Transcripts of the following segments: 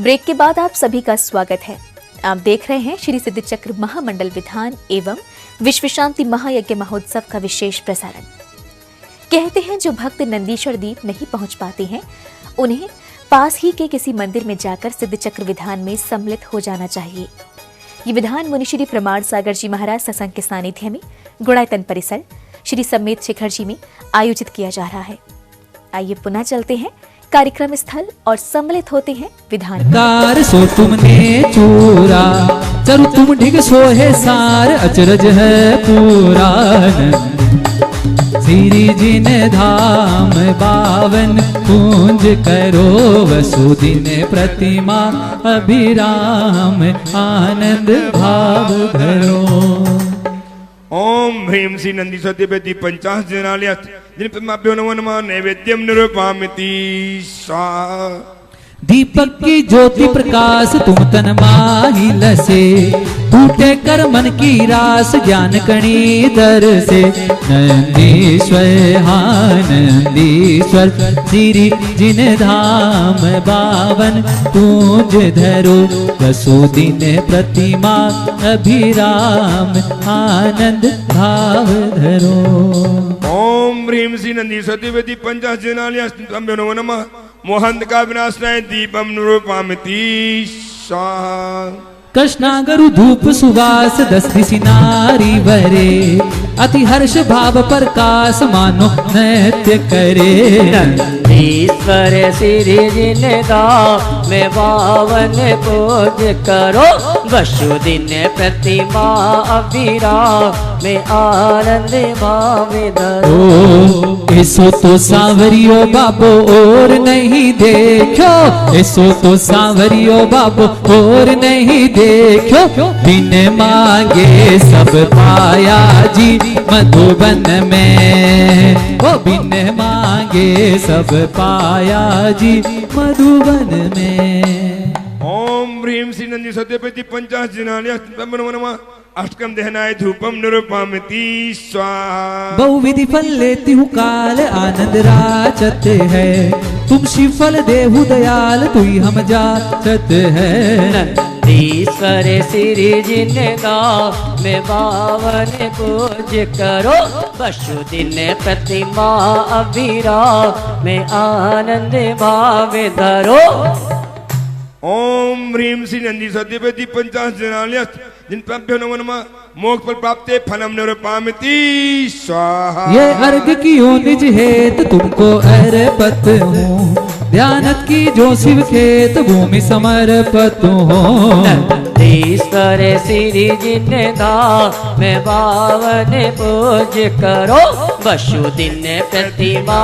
Break के बाद आप सभी का स्वागत है। आप देख रहे हैं श्री सिद्ध चक्र महामंडल विधान एवं विश्व शांति महायज्ञ महोत्सव का विशेष प्रसारण। कहते हैं जो भक्त नंदीश्वर दीप नहीं पहुंच पाते हैं उन्हें पास ही के किसी मंदिर में जाकर सिद्ध चक्र विधान में सम्मिलित हो जाना चाहिए। ये विधान मुनि श्री प्रमाण सागर जी महाराज सत्संग के सानिध्य में गुणायतन परिसर श्री समेत शिखर जी में आयोजित किया जा रहा है। आइए पुनः चलते हैं कार्यक्रम स्थल और सम्मिलित होते हैं विधान। कार सो तुमने चूरा चरु तुम ढिग सोहे सार अचरज है पूरा। श्री जिन धाम बावन पूंज करो वसुदिन प्रतिमा अभिराम आनंद भाव धरो। ओम ह्रीं श्री नंदी सत्यपति पंचाश जनालय जिनपमाभ्यो नमो नमः नैवेद्यम निरूपयामि स्वाहा। दीपक की ज्योति प्रकाश तुम तन माही लसे टूटे कर मन की रास ज्ञान कणी दर से। नंदीश्वर हाँ नंदीश्वर श्री जिन धाम बावन पूज धरो वसुदिन प्रतिमा अभिराम आनंद भाव धरो। ओम ह्रीं श्री नंदी सत्यपति पंचाश जनालय जिनपमाभ्यो नमो नमः मोहंत का विनाशनाय दीपम निरूपयामि स्वाहा। कृष्णागरु धूप सुवास दस दिशि नारी वरे अति हर्ष भाव प्रकाश मानो नृत्य करे। नंदीश्वर श्री जिन धाम में बावन पूज करो वसुदिन प्रतिमा अभिराम में आनंद भाव धरो। ऐसो तो सांवरियो बाबो और नहीं देखो ऐसो तो सांवरियो बाबो और नहीं देखो। बिन मांगे सब पाया जी मधुबन में वो बिन मांगे सब पाया जी मधुबन में। ओम ह्रीं श्री नंदी सत्यपति पंचाश जनालय जिनपमाभ्यो नमो नमः अष्टकम दहनाय धूपम निरूपयामि स्वाहा। बहुविधि फल लेती हूँ काल आनंद राचत है तुम शिवफल देहु दयाल तू हम जाचत है। नंदीश्वर श्री जिन धाम में बावन पूज करो वसुदिन प्रतिमा अभिराम में आनंद भाव धरो। ओम ह्रीं श्री नंदी सत्यपति पंचाश जनालय जिनपमाभ्यो नमो नमः मोक्ष फल प्राप्ते फलम निरूपयामि स्वाहा। ये अर्घ की ओ निज हेत तुमको अर्पत हूँ ध्यानत की जो शिव खेत भूमि समर्पत हूँ। नंदीश्वर श्री जिन धाम में बावन पूज करो वसुदिन प्रतिमा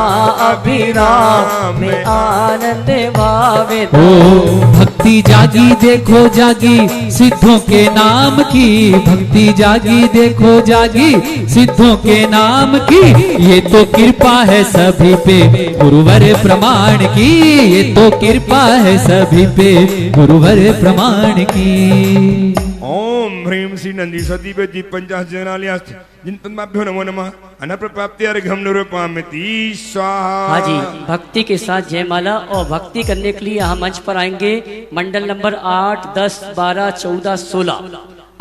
अभिराम में आनंद भाव धरो। भक्ति जागी देखो जागी सिद्धों के नाम की भक्ति जागी देखो जागी सिद्धों के नाम की। ये तो कृपा है सभी पे गुरुवर प्रमाण की ये तो कृपा है सभी पे गुरुवर प्रमाण की। ओम ह्रीं श्री नंदी सत्यपति पंचाश जनालय जिनपमाभ्यो नमो नमः अनप्रप्राप्ति अर्घम निरूपयामि स्वाहा। हाँ जी, भक्ति के साथ जयमाला और भक्ति करने के लिए यहाँ मंच पर आएंगे मंडल नंबर 8, 10, 12, 14, 16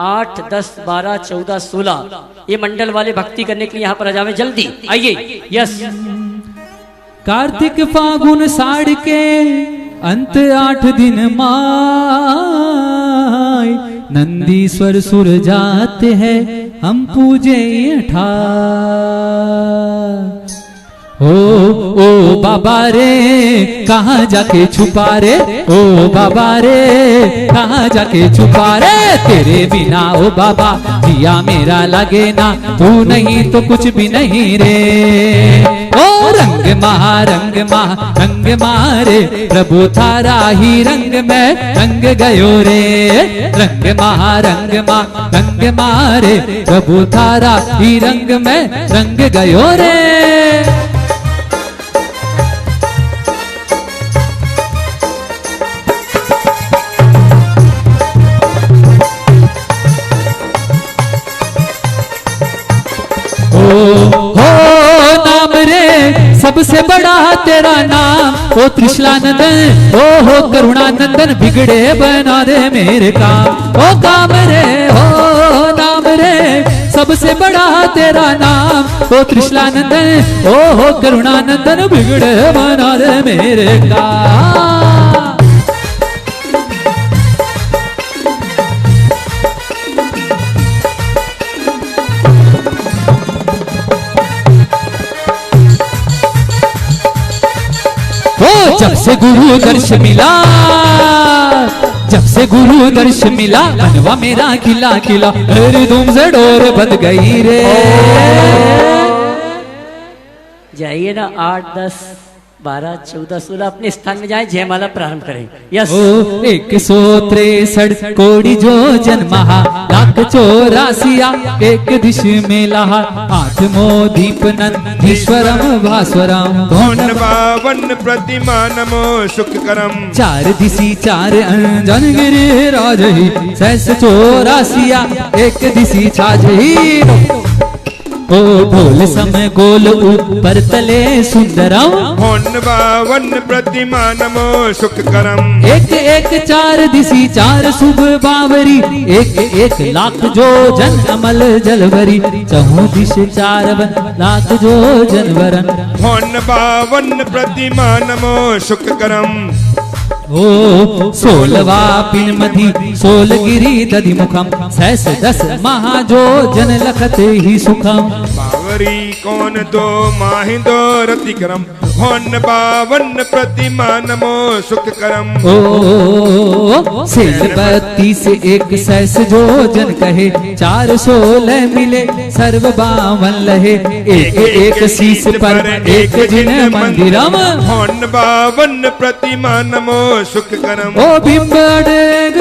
8, 10, 12, 14, 16 ये मंडल वाले भक्ति करने के लिए यहाँ पर आ जावे जल्दी आइए। यस कार्तिक फागुन साड़ के अंत 8 दिन माय नंदीश्वर सुर जाते हैं हम पूजे ओ बाबा रे कहाँ जाके छुपा रे ओ बाबा रे कहाँ जाके छुपा रे। तेरे बिना ओ बाबा जिया मेरा लगे ना तू नहीं तो कुछ भी नहीं रे। ओ रंग मारे प्रभु थारा ही रंग में रंग गयो रे। रंग मारे प्रभु थारा ही रंग में रंग गयो रे। हो नाम रे सबसे बड़ा तेरा नाम ओ त्रिशलानंदन, ओ हो करुणानंदन, बिगड़े बना दे मेरे काम, ओ काम रे हो नाम रे, सबसे बड़ा तेरा नाम ओ त्रिशलानंदन, ओ हो करुणानंदन, बिगड़े बना दे मेरे काम। जब से गुरु दर्श मिला, जब से गुरु दर्श मिला, मनवा मेरा खिला खिला, अरे तुम से डोर बंध गई रे। जाइए ना 8, 10, 12, 14, 16 अपने स्थान में जाए, जयमाला प्रारंभ करें। यस। ओ 163 कोड़ी जो जन्महा, लाख 84 एक दिश में लहा, आत्मो दीप नंदीश्वरम भास्वरम, धन पावन प्रतिमा नमो सुखकरम, 4 दिशी 4 अंजन गिरि राजही, 684 एक दिशी छाजही, ओ ढोल समय गोल ऊपर तले सुंदरम, धन पावन प्रतिमा नमो सुखकरम, एक एक 4 दिशी 4 शुभ बावरी, एक एक लाख जो जन अमल जलवरी, चहु दिश 4 लाख जो जनवरन, धन पावन प्रतिमा नमो सुखकरम, ओ 16वां पिन मधि 16 गिरी दधि मुखम, 10 महाजो जन लखत ही सुखम, बावरी कौन दो माहिंदो रतिकरम, धन पावन प्रतिमा नमो सुखकरम, ओ 32 एक 6 जो जन कहे, 416 मिले सर्व 52 लहे, एक एक शीश पर एक जिन मंदिरम, धन पावन प्रतिमा नमो सुखकरम, ओ बिंबडेग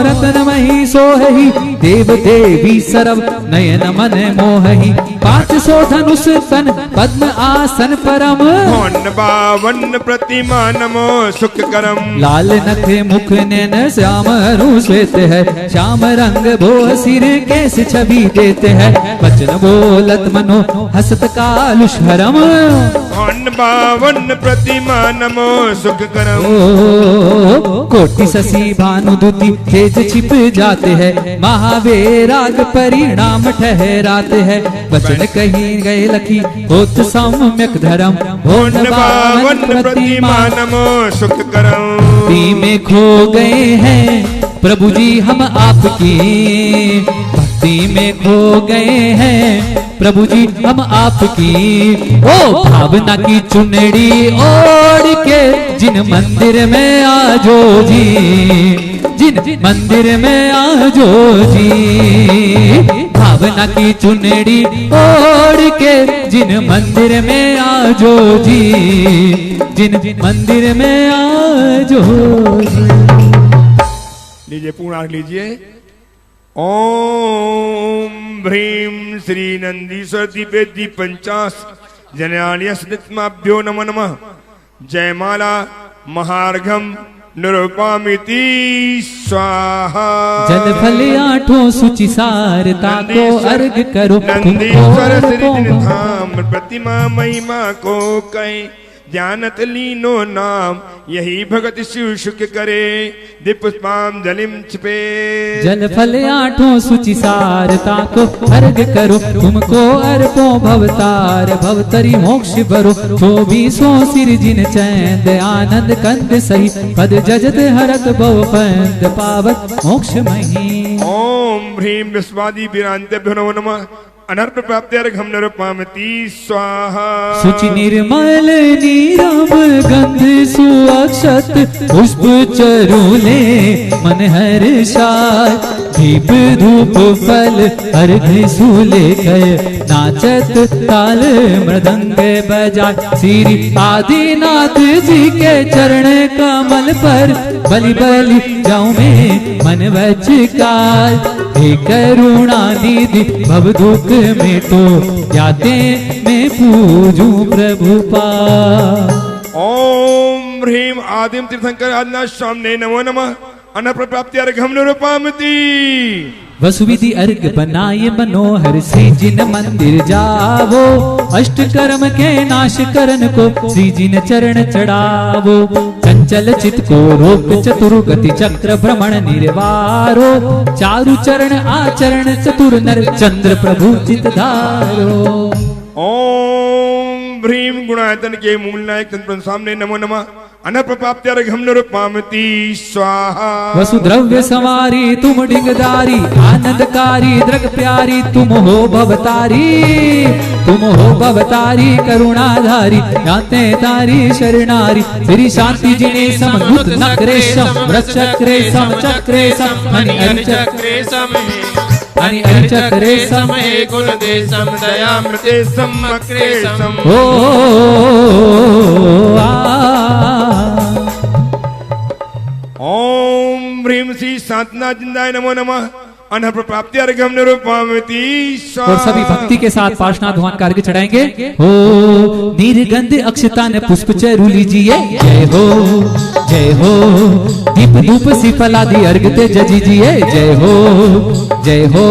रतन मही सोहही, देव देवी सरव नयन मन मोहही, 500 धनुष तन पद्म आसन परम, धन पावन प्रतिमा नमो सुखकरम, लाल नख मुख नैन श्याम अरु श्वेत है, श्याम रंग भो सिर केस छवि देते हैं, वचन बोलत मनो हसत कालुष हरम, धन पावन प्रतिमा नमो सुखकरम, कोटि शशि भानु दुति तेज छिप जाते हैं, महावैराग परिणाम ठहराते हैं, वचन कही गए लखी होत सम्यक धर्म, धन पावन प्रतिमा नमो सुखकरम, भक्ति में खो गए हैं प्रभु जी हम आपकी, भक्ति में खो गए हैं प्रभु जी हम आपकी, ओ भावना की चुनरी ओढ़ के जिन मंदिर में आजो जी, जिन मंदिर में आजो जी, भावना की चुनरी ओढ़ के जिन मंदिर में आजो जी, जिन मंदिर में आजो जी। लीजिए पूर्ण आंख लीजिए। ओम ह्रीं श्री नंदीश्वर दीपेति 50 जनालय सदित्माभ्यो नमो नमः। जयमाला महार्घम निरूपामिति स्वाहा। जल फल 8 सुचि सारता को अर्घ करो, नंदीश्वर श्री धाम प्रतिमा महिमा को कहे, ज्ञानत लीनो नाम यही भगत शिव शुक करे, दीपुष्पाम जलिम छिपे। जल फल 8 सुचि सारता को अर्घ करो, तुमको अर्पो भवतार भवतरी मोक्ष बरो, 24 सिर जिन चैंद आनंद कंद सही, पद जजत हरत भव पंद पावत मोक्ष मही। ओम ह्रीं विश्वादी वीरांतेभ्यो नमो नमः। अनर्प प्राप्त्यर्घं निरूपामिति स्वाहा। सुचि निर्मल नीरव गंध सुअक्षत, पुष्प चरूले मन हर्षाय, दीप धूप फल अर्घ सूले गए, नाचत ताल मृदंग बजाय, श्री आदिनाथ जी के चरण कमल पर बलि बलि जाऊं मैं मन वचकाल, हे करुणा निधि भव दुख में तो जाते मैं पूजू प्रभु पाद। ओम ह्रीं आदिम तीर्थंकर आदिनाथ स्वामिने नमो नमः। अनर्प प्राप्त्यर्घं निरूपामिति। वसुविधि अर्घ बनाए मनोहर श्री जिन मंदिर जावो, अष्ट कर्म के नाश करन को श्री जिन चरण चढ़ावो। चंचल चित को रोक चतुर गति चक्र भ्रमण निर्वारो, चारु चरण आचरण चतुर नर चंद्र प्रभु चित धारो। ओम भ्रीम गुणायतन के मूल नायक तंत्र सामने नमो नमः। अनप्रपाप्त्यर्घ्यं निरुपामति स्वाहा। वसुद्रव्य सवारी तुम डिंगदारी, आनंदकारी द्रग प्यारी तुम हो भवतारी, तुम हो भवतारी करुणाधारी, याते तारी शरणारी। श्री शांति जिने समनुत नक्रेशम वृक्षक्रे सम चक्रे सम मणि अरिचक्रे समे, अनि अरिचक्रे समय गुण देशम दयामृते समक्रेशम। ओ ओम ह्रीं श्री शांतना जिंदाय नमो नमः। अनप्रपाप्त्यर्घ्यं निरुपामति स्वाहा। और सभी भक्ति के साथ पार्श्वनाथ भगवान का अर्घ्य चढ़ाएंगे। हो निर्गंध अक्षतान पुष्प चरु लीजिए, जय हो जय हो। दीप धूप सिफलादि अर्घ ते जजीजिए, जय हो जय हो।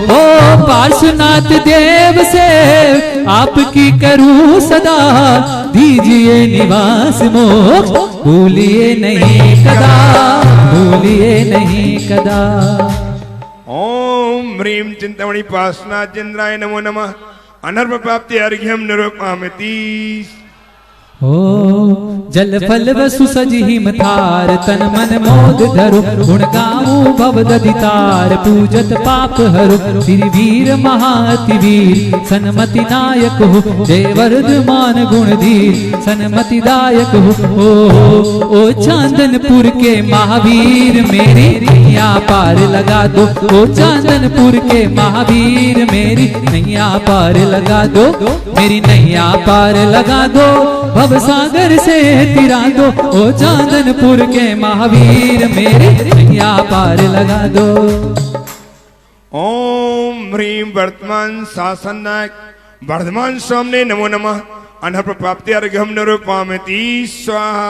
ओ पार्श्वनाथ देव से आपकी करूं सदा, दीजिए निवास मोक्ष भूलिए नहीं कदा, भूलिए नहीं कदा। ओम ह्रीं चिंतामणि पासना चंद्राय नमो नमः। अनर्पप्राप्त्यर्घ्यं निरुपामति। ओ जल फल वसु सज हिम थार, तन मन मोद धरो गुण गाऊं भव दधितार। पूजत पाप हरो श्री वीर महाति वीर, सन्मति नायक हो जय वर्धमान गुण धीर, सन्मति दायक हो। ओ चांदनपुर के महावीर मेरी नैया पार लगा दो, ओ चांदनपुर के महावीर मेरी नैया पार लगा दो, मेरी नैया पार लगा दो, भव सागर से तिरा दो। ओ चांदनपुर के महावीर मेरी नैया पार लगा दो। ओम ह्रीं वर्तमान शासन नायक वर्धमान स्वामी नमो नमः। अनप्रप्राप्त्यर्घ्यं निरुपामति स्वाहा।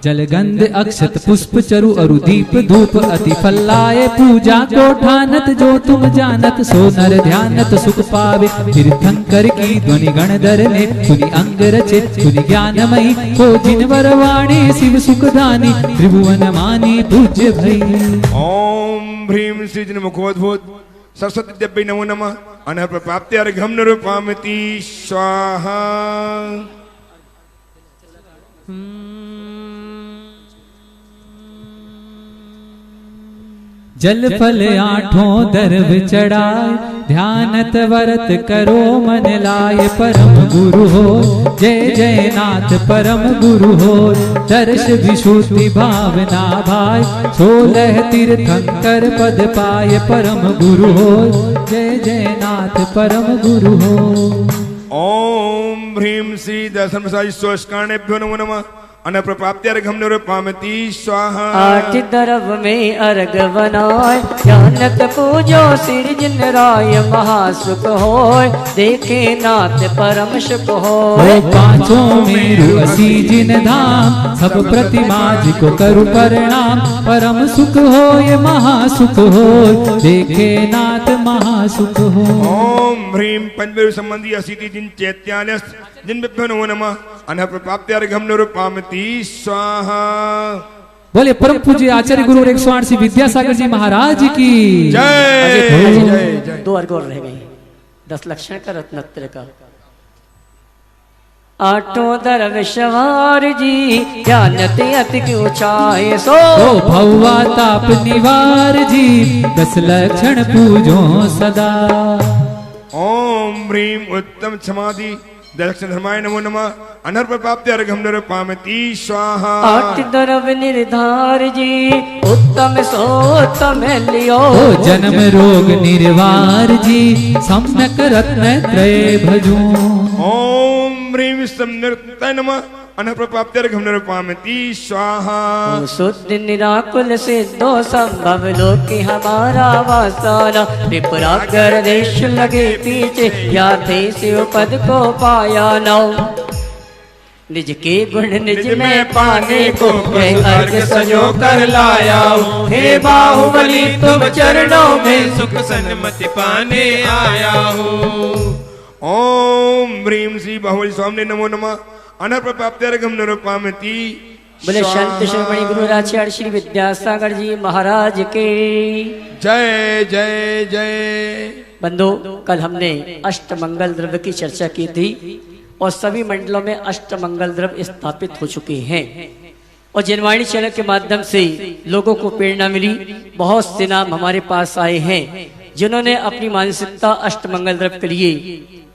जलगंध अक्षत पुष्प चरु अरु दीप धूप अति फल्लाए, पूजा को ठानत जो तुम जानत, सो नर ध्यानत सुख पावे। तीर्थंकर की ध्वनि गणधर ने सुनि अंग रचे, सुनि ज्ञानमयी हो जिन वरवाणी, शिव सुखदानी त्रिभुवन मानी पूज्य भई। ओम ह्रीं श्री जिन मुखोद्भूत सरस्वती देवी नमो नमः। अनप्रप्राप्त्यर्घ्यं निरुपामति स्वाहा। जल फल आठों दर्व चढ़ाए, ध्यानत वरत करो मन लाए। परम गुरु हो जय जय नाथ परम गुरु हो, दर्श विशुद्धि भावना भाई, 16 तीर्थंकर पद पाए। परम गुरु हो जय जय नाथ परम गुरु हो। ओम ह्रीं श्री दर्शन प्रसाद सोष्काणेभ्यो नमो नमः। अनप्रप्राप्त्यर्घ्यं निरुपामति स्वाहा। आठ दरव में अर्घ बनाए, जानत पूजो सिर जिन राय। महासुख होय देखे नाथ परम सुख होय। पांचों मेरु असी जिन धाम, सब प्रतिमा जी को करु प्रणाम। परम सुख होय महासुख होय, देखे नाथ महासुख हो। ओम ह्रीं पंचभैरव संबंधी असीति जिन चैत्यालय जिन विभ्यो नमो नमः। अनप्रप्राप्त्यर्घ्यं निरुपामति स्वाहा। बोले परम पूज्य आचार्य गुरु 108 विद्यासागर जी महाराज की जय जय जय। 2 अर्घ और रह गए। 10 लक्षण का रत्नत्र का। आठों दरव सवार जी, जानत अति ऊंचाई सो। भौवा ताप निवार जी, 10 लक्षण पूजो सदा। ओम ह्रीं उत्तम समाधि दक्षिण धर्माय नमो नमः। अनर्पप्राप्त्यर्घ्यं निरुपामति स्वाहा। 8 दरव निर्धार जी, उत्तम सोत्तम लियो। जन्म रोग निर्वार जी, सम्यक रत्न त्रय भजो। ओम ह्रीं विष्णुनिर्तय नमः। अनप्रप्राप्त्यर्घ्यं निरुपामति स्वाहा। शुद्ध निराकुल सिद्धो संभव लोकी हमारा वासाना। विपरागर देश लगे पीछे, या थे शिव पद को पाया नौ। निज के गुण निज में पाने को मैं अर्घ सजो कर लाया हूँ। हे बाहुबली तुम चरणों में सुख सन्मति पाने आया हूँ। ओम ह्रीम श्री बाहुबली स्वामी नमो नमः। अनप्रप्राप्त्यर्घम निरुपामति। बोले संत शिरोमणि गुरु आचार्य श्री विद्यासागर जी महाराज के जय जय जय। बंधु, कल हमने अष्ट मंगल द्रव्य की चर्चा की थी और सभी मंडलों में अष्ट मंगल द्रव्य स्थापित हो चुके हैं और जनवाणी चैनल के माध्यम से लोगों को प्रेरणा मिली। बहुत से नाम हमारे पास आए हैं जिन्होंने अपनी मानसिकता अष्ट मंगल द्रव्य के लिए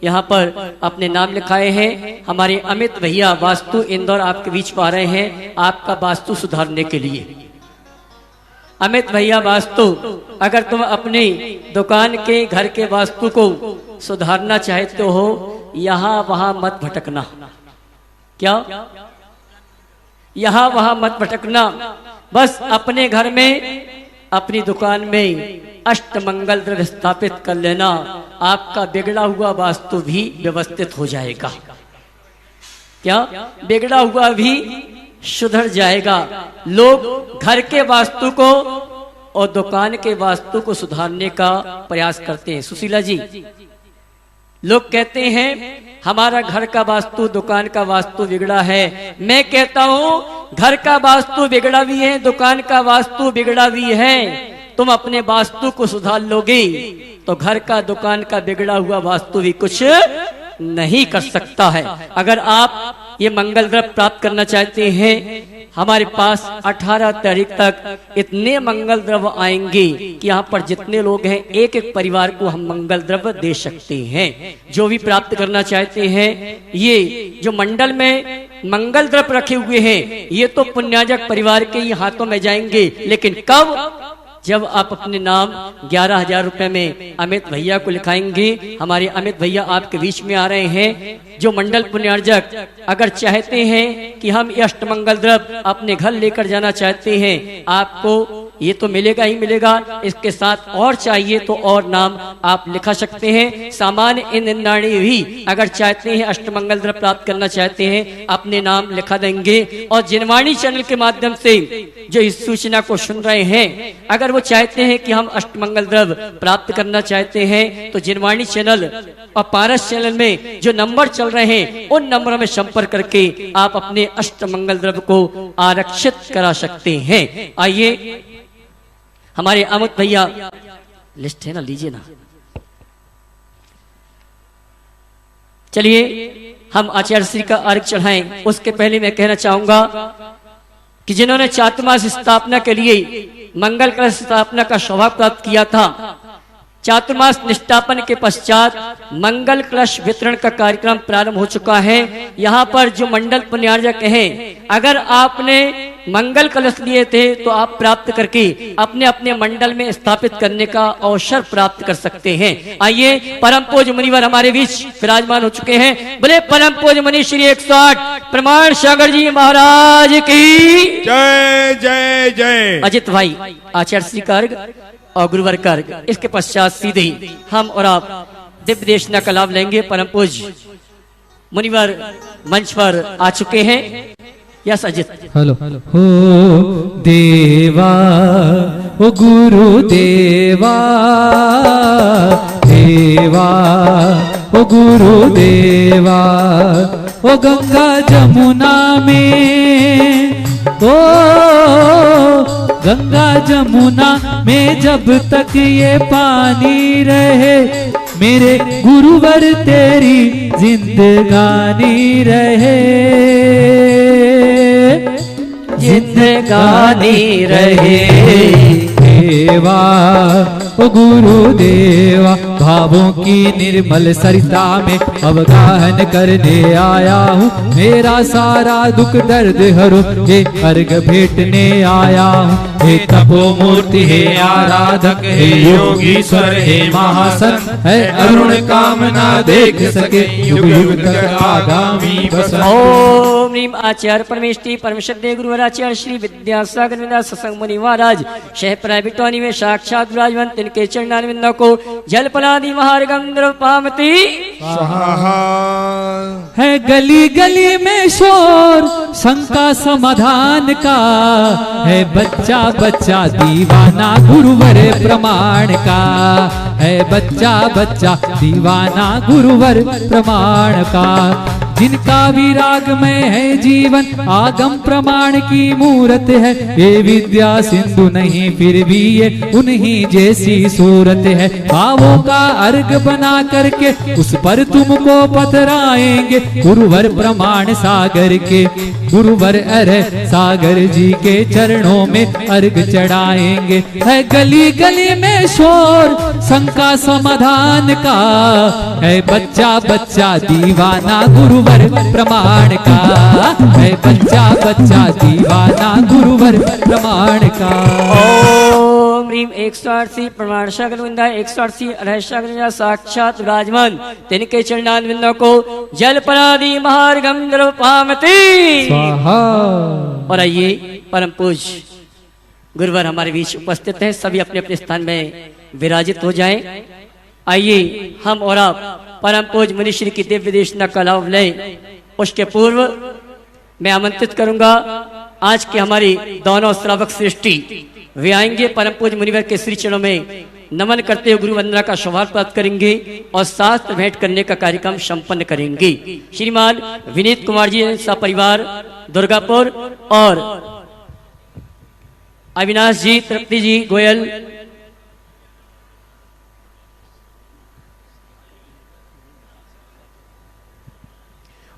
यहाँ पर अपने नाम लिखाए हैं। हमारे अमित भैया वास्तु इंदौर आपके बीच में आ रहे हैं आपका वास्तु सुधारने के लिए। अमित भैया वास्तु, अगर तुम अपनी दुकान के घर के वास्तु को सुधारना चाहते हो, यहाँ वहां मत भटकना। क्या? यहाँ वहां मत भटकना, बस अपने घर में अपनी दुकान में अष्ट मंगल द्रव्य स्थापित कर लेना। आपका बिगड़ा हुआ वास्तु भी व्यवस्थित हो जाएगा। क्या? बिगड़ा हुआ भी सुधर जाएगा। लोग घर के वास्तु को और दुकान के वास्तु को सुधारने का प्रयास करते हैं। सुशीला जी, लोग कहते हैं हमारा घर का वास्तु दुकान का वास्तु बिगड़ा है। मैं कहता हूं घर का वास्तु बिगड़ा भी है, दुकान का वास्तु बिगड़ा भी है। तुम अपने वास्तु को सुधार लोगे तो घर का दुकान का बिगड़ा हुआ वास्तु भी कुछ नहीं कर सकता है। अगर आप ये मंगल द्रव्य प्राप्त करना चाहते हैं, हमारे पास 18 तारीख तक इतने मंगल द्रव्य आएंगे कि यहाँ पर जितने लोग हैं एक एक परिवार को हम मंगल द्रव्य दे सकते हैं। जो भी प्राप्त करना चाहते हैं, ये जो मंडल में मंगल द्रव्य रखे हुए हैं ये तो पुण्याजक परिवार के ही हाथों में जाएंगे। लेकिन कब? जब आप अपने नाम 11,000 रुपए में अमित भैया को लिखाएंगे। हमारे अमित भैया आपके बीच में आ रहे हैं। जो मंडल पुण्यार्जक अगर चाहते हैं कि हम ये अष्टमंगल द्रव्य अपने घर लेकर जाना चाहते हैं, आपको ये तो मिलेगा ही मिलेगा, इसके साथ और चाहिए तो और नाम आप लिखा सकते हैं। सामान्य इंद्राणी भी अगर चाहते हैं अष्टमंगल द्रव्य प्राप्त करना चाहते हैं, अपने नाम लिखा देंगे। और जिनवाणी चैनल के माध्यम से जो इस सूचना को सुन रहे हैं, अगर वो चाहते हैं कि हम अष्टमंगल द्रव्य प्राप्त करना चाहते हैं तो जिनवाणी चैनल और पारस चैनल में जो नंबर चल रहे हैं उन नंबरों में संपर्क करके आप अपने अष्टमंगल द्रव्य को आरक्षित करा सकते हैं। आइए हमारे अमित भैया लिस्ट है ना, लीजिए ना। चलिए हम आचार्य श्री का अर्घ चढ़ाएं। उसके पहले मैं कहना चाहूंगा कि जिन्होंने चातुर्मास स्थापना के लिए मंगल कलश स्थापना का सौभाग्य प्राप्त किया था, चातुर्मास निष्ठापन के पश्चात मंगल कलश वितरण का कार्यक्रम प्रारंभ हो चुका है। यहाँ पर जो मंडल पुण्यार्जक हैं, अगर आपने मंगल कलश लिए थे तो आप प्राप्त करके अपने अपने मंडल में स्थापित करने का अवसर प्राप्त कर सकते हैं। आइए परम पूज्य मुनिवर हमारे बीच विराजमान हो चुके हैं। बोले परम पूज्य मुनि श्री 108 प्रमाण सागर जी महाराज की जय जय जय। अजित भाई आचार्य श्री का अर्घ और गुरुवर का अर्घ, इसके पश्चात सीधे हम और आप दिव्य देशना का लाभ लेंगे। परम पूज्य मुनिवर मंच पर आ चुके हैं। यस अजित। हेलो हो देवा, ओ गुरु देवा, देवा ओ गुरु देवा, ओ गंगा जमुना में, ओ गंगा जमुना में जब तक ये पानी रहे, मेरे गुरुवर तेरी जिंदगानी रहे, जिंदगानी रहे। देवा ओ गुरु देवा, भावों की निर्मल सरिता में अवगाहन करने आया हूँ। मेरा सारा दुख दर्द हरो, हे अर्घ भेटने आया हूँ। हे तपो मूर्ति, हे आराधक, हे योगीश्वर, हे महासंत, है अरुण कामना देख सके युग युग तक आगामी बस। ओम नीम आचार्य परमेष्टि परमेश्वर देव गुरुवर आचार्य श्री विद्यासागर विद्यास सत्संग मुनि महाराज शह प्राइबिटवानी में साक्षात विराजमान, तिनके चरणारविंदों को जलपनादि महार्गम द्रवपामति स्वाहा। है गली गली में शोर शंका समाधान का, है बच्चा बच्चा दीवाना गुरुवर प्रमाण का, है बच्चा बच्चा दीवाना गुरुवर प्रमाण का। जिनका विराग में है जीवन आगम प्रमाण की मूरत है, ये विद्या सिंधु नहीं फिर भी ये उन्हीं जैसी सूरत है। भावों का अर्घ बना करके उस पर तुमको पथराएंगे, गुरुवर प्रमाण सागर के गुरुवर अरे सागर जी के चरणों में अर्घ चढ़ाएंगे। है गली गली में शोर शंका समाधान का, है बच्चा बच्चा दीवाना गुरुवर प्रमाण का, है बच्चा बच्चा दीवाना गुरुवर प्रमाण का। ओम ह्रीम 180 प्रमाण शकलविंदा 180 रहस्या साक्षात विराजमान तिनके चरणान विंदों को जल परादि महार्गम द्रवपामति स्वाहा। और आइए परम पूज्य गुरुवर हमारे बीच उपस्थित हैं, सभी अपने अपने स्थान में विराजित हो जाएं। आइए हम और आप परम पूज्य मुनिश्री की दिव्य देशना का लाभ लें। उसके पूर्व मैं आमंत्रित करूंगा आज के हमारी दोनों श्रावक सृष्टि वे आएंगे, परम पूज्य मुनिवर के श्री चरणों में नमन करते हुए गुरु वंदना का सौभाग्य प्राप्त करेंगे और शास्त्र भेंट करने का कार्यक्रम संपन्न करेंगे। श्रीमान विनीत कुमार जी सपरिवार दुर्गापुर और अविनाश जी तृप्ति जी गोयल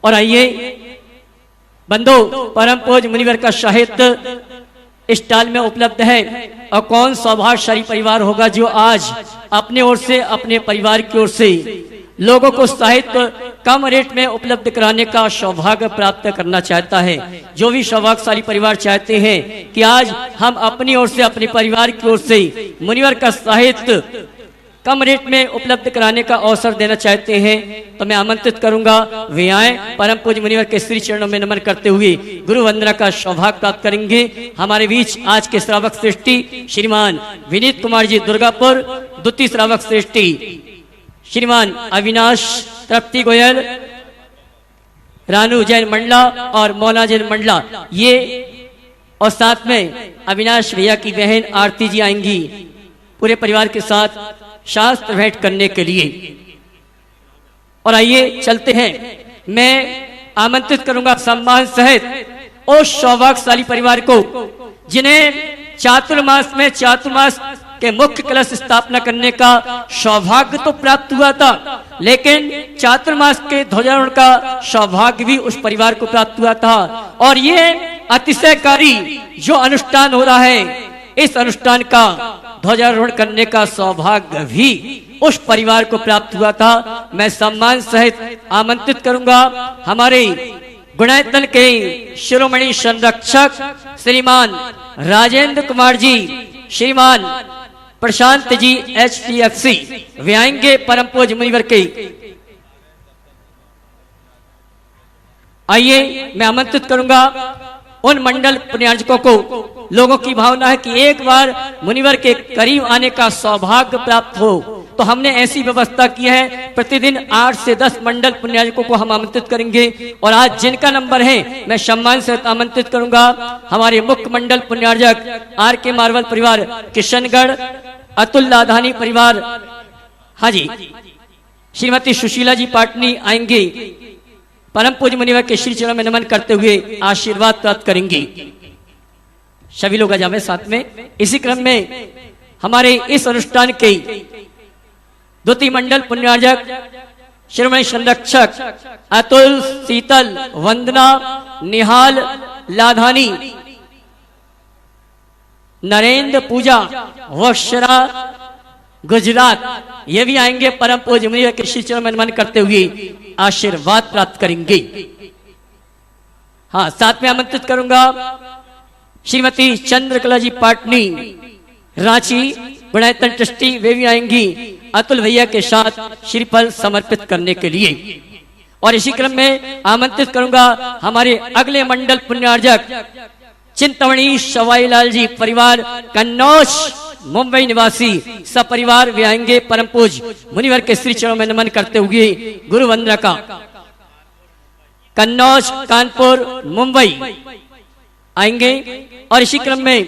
और आइए बंधु परम पूज्य मुनिवर का साहित्य स्टॉल में उपलब्ध है। और कौन सौभाग्यशाली परिवार होगा जो आज अपने ओर से अपने परिवार की ओर से लोगों को साहित्य कम रेट में उपलब्ध कराने का सौभाग्य प्राप्त करना चाहता है। जो भी सौभाग्यशाली परिवार चाहते हैं कि आज हम अपनी ओर से अपने परिवार की ओर से मुनिवर का साहित्य कम रेट में उपलब्ध कराने का अवसर देना चाहते हैं तो मैं आमंत्रित करूंगा वे आए, परम पूज्य मुनिवर के श्री चरणों में नमन करते हुए गुरु वंदना का सौभाग्य प्राप्त करेंगे। हमारे बीच आज के श्रावक सृष्टि श्रीमान विनीत कुमार जी दुर्गापुर, द्वितीय श्रावक सृष्टि श्रीमान अविनाश तृप्ति गोयल, रानू जैन मंडला और मौला जैन मंडला, ये और साथ में अविनाश भैया की बहन आरती जी आएंगी पूरे परिवार के साथ शास्त्र भेंट करने के लिए। और आइए चलते हैं, मैं आमंत्रित करूंगा सम्मान सहित उस सौभाग्यशाली परिवार को जिन्हें चातुर्मास में चातुर्मास के मुख्य कलश स्थापना करने का सौभाग्य तो प्राप्त हुआ था, लेकिन चातुर्मास के ध्वजारोहण का सौभाग्य भी उस परिवार को प्राप्त हुआ था। और ये अतिशयकारी जो अनुष्ठान हो रहा है, इस अनुष्ठान का ध्वजारोहण करने का सौभाग्य भी उस परिवार को प्राप्त हुआ था। मैं सम्मान सहित आमंत्रित करूंगा हमारे गुणायतन के शिरोमणि संरक्षक श्रीमान राजेंद्र कुमार जी, श्रीमान प्रशांत जी HTFC, वे आएंगे परम पूज्य मुनिवर के। आइए मैं आमंत्रित करूंगा उन मंडल पुण्यार्चकों को, लोगों की भावना है कि एक बार मुनिवर के करीब आने का सौभाग्य प्राप्त हो, तो हमने ऐसी व्यवस्था की है प्रतिदिन 8 से 10 मंडल पुण्यार्चकों को हम आमंत्रित करेंगे। और आज जिनका नंबर है मैं सम्मान से आमंत्रित करूंगा हमारे मुख्य मंडल पुण्यार्चक RK मार्वल परिवार किशनगढ़, अतुल लाधानी परिवार, हाँ जी श्रीमती सुशीला जी पाटनी आएंगे, परम पूज्य मुनिवर के श्री चरणों में नमन करते हुए आशीर्वाद प्राप्त करेंगे। सभी लोग आ जावे साथ में। इसी क्रम में हमारे इस अनुष्ठान के द्वितीय मंडल पुण्यार्चक शिरोमणि संरक्षक अतुल, शीतल, वंदना, निहाल, लाधानी, नरेंद्र, पूजा, वक्षरा, गुजरात, ये भी आएंगे परम पूज्य मुनिवर के श्री चरणों में नमन करते हुए आशीर्वाद प्राप्त करेंगे। हाँ, साथ में आमंत्रित करूंगा श्रीमती चंद्रकला जी पाटनी रांची गुणायतन ट्रस्टी, वे भी आएंगी अतुल भैया के साथ श्रीफल समर्पित करने के लिए। और इसी क्रम में आमंत्रित करूंगा हमारे अगले मंडल पुण्यार्चक चिंतामणि सवाईलाल जी परिवार कन्नौज मुंबई निवासी सपरिवार वे आएंगे परम पूज मुनिवर के श्री चरणों में नमन करते हुए गुरु वंदना का। कन्नौज कानपुर मुंबई आएंगे और इसी क्रम में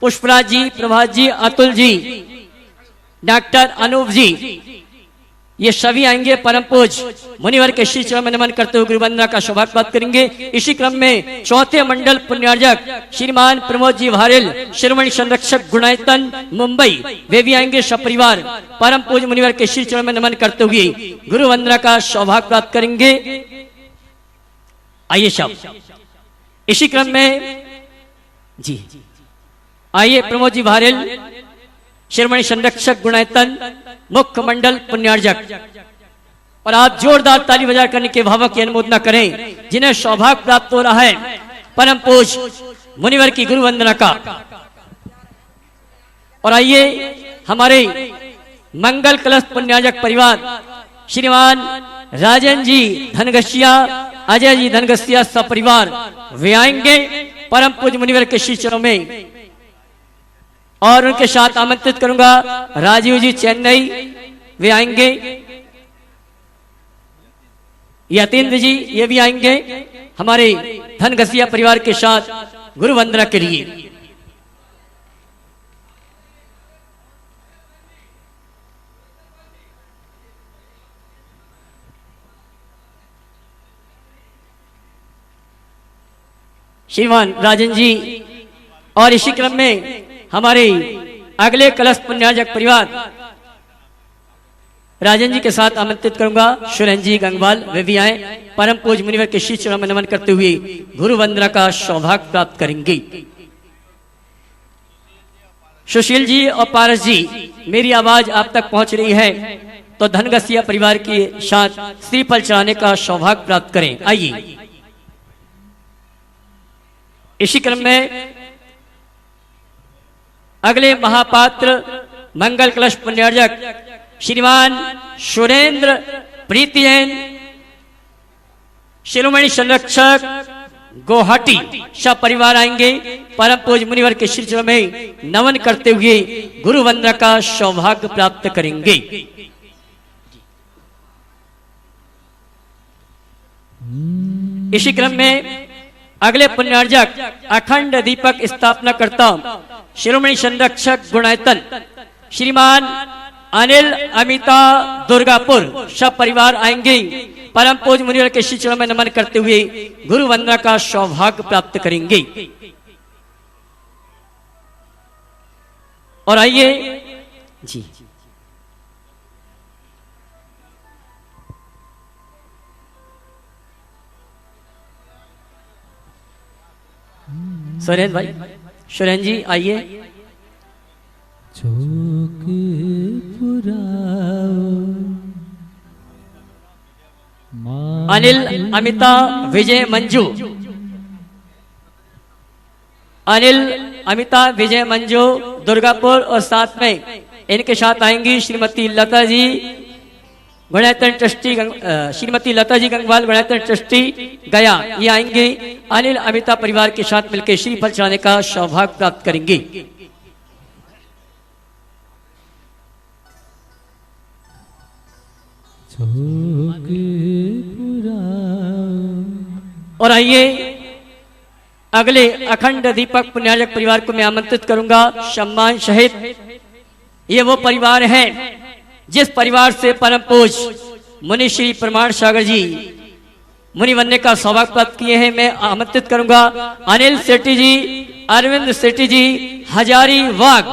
पुष्पराज जी, प्रभात जी, अतुल जी, डॉक्टर अनूप जी, ये सभी आएंगे परम पूज मुनिवर के श्री चरणों में नमन करते हुए गुरु वंदना का सौभाग्य प्राप्त करेंगे। इसी क्रम में चौथे मंडल पुण्यार्जक श्रीमान प्रमोद जी भारेल, शिरोमणि संरक्षक गुणायतन मुंबई, वे भी आएंगे सपरिवार परम पूज मुनिवर के श्री चरणों में नमन करते हुए गुरु वंदना का सौभाग्य प्राप्त करेंगे। आइए सब इसी क्रम में जी आइए प्रमोद जी भारेल, शिरोमणि संरक्षक गुणायतन मुख्य मंडल पुण्यार्जक, और आप जोरदार ताली बजा करने के भावक की अनुमोदना करें जिन्हें सौभाग्य प्राप्त हो रहा है परम पूज मुनिवर की गुरु वंदना का। और आइए हमारे मंगल कलश पुण्यार्जक परिवार श्रीमान राजन जी धनगसिया, अजय जी धनगसिया सपरिवार वे आएंगे परम पूज मुनिवर के श्री चरणों में, और उनके साथ आमंत्रित करूंगा राजीव जी चेन्नई, वे आएंगे, यतीन्द्र जी ये भी आएंगे हमारे धनगसिया परिवार के साथ गुरु वंदना के लिए। श्रीमान राजन जी, और इसी क्रम में हमारे अगले कलश पुण्यार्जक परिवार राजन जी के साथ आमंत्रित करूंगा सुरेंद्र जी गंगवाल, वे भी आए परम पूज मुनिवर के श्री चरणों में नमन करते हुए गुरु वंदना का सौभाग्य प्राप्त करेंगे। सुशील जी और पारस जी, मेरी आवाज आप तक पहुंच रही है तो धनगसिया परिवार के साथ श्रीफल चढ़ाने का सौभाग्य प्राप्त करें। आइए इसी क्रम में अगले महापात्र मंगल कलश पुण्यार्जक श्रीमान सुरेंद्र प्रीतियन, शिरोमणि संरक्षक गुवाहाटी सब परिवार आएंगे परम पूज मुनिवर के श्री चरणों में नमन करते हुए गुरु वंदना का सौभाग्य प्राप्त करेंगे। इसी क्रम में अगले पुण्यार्जक अखंड दीपक स्थापना करता शिरोमणि संरक्षक गुणायतन श्रीमान अनिल अमिता दुर्गापुर सब परिवार आएंगे परम पूज मुनिवर के श्री चरणों में नमन करते हुए गुरु वंदना का सौभाग्य प्राप्त करेंगे। और आइए जी सुरेंद्र भाई, सुरेंद्र जी आइए। चौक अनिल अमिता विजय मंजू, अनिल अमिता विजय मंजू दुर्गापुर, और साथ में इनके साथ आएंगी श्रीमती लता जी गणायतन ट्रस्टी, श्रीमती लता जी गंगवाल गणायतन ट्रस्टी गया, ये आएंगे अनिल अमिता परिवार के साथ मिलकर श्रीफल चढ़ाने का सौभाग्य प्राप्त करेंगे। और आइए अगले अखंड दीपक पुण्यार्जक परिवार को मैं आमंत्रित करूंगा सम्मान सहित। ये वो परिवार है जिस परिवार से परम पूज मुनि श्री प्रमाण सागर जी मुनि बनने का सौभाग्य प्राप्त किए हैं। मैं आमंत्रित करूंगा अनिल सेठी जी, अरविंद सेठी जी, हजारी वाघ,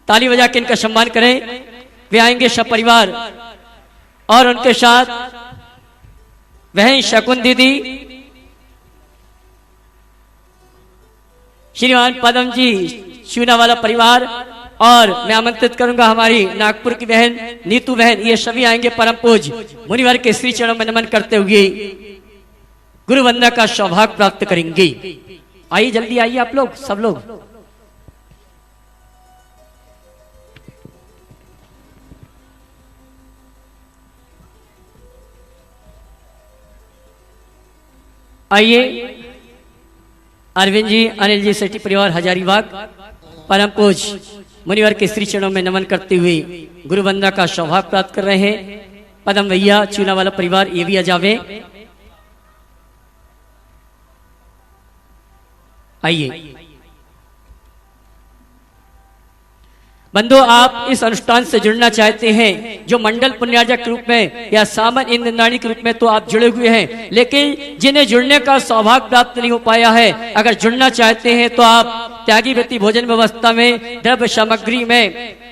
ताली बजा के इनका सम्मान करें। वे आएंगे सब परिवार, और उनके साथ वह शकुन दीदी, श्रीमान पदम जी चूना वाला परिवार, और मैं आमंत्रित करूंगा हमारी नागपुर की बहन नीतू बहन, ये सभी आएंगे परम पूज मुनिवर के श्री चरणों में नमन करते हुए गुरु वंदना का सौभाग्य प्राप्त करेंगे। आइए जल्दी आइए आप लोग, सब लोग। आइए अरविंद जी, अनिल जी सेठी परिवार हजारीबाग, परम पूज मुनिवर के श्री चरणों में नमन करते हुए गुरु वंदना का सौभाग्य प्राप्त कर रहे हैं। पदम भैया चूना वाला परिवार ये भी आ जावे। आइए बंधु, आप इस अनुष्ठान से जुड़ना चाहते हैं जो मंडल पुण्यार्जक के रूप में या सामन इंद्राणी के रूप में तो आप जुड़े हुए हैं, लेकिन जिन्हें जुड़ने का सौभाग्य प्राप्त नहीं हो पाया है, अगर जुड़ना चाहते हैं तो आप त्यागी व्यक्ति भोजन व्यवस्था में, द्रव्य सामग्री में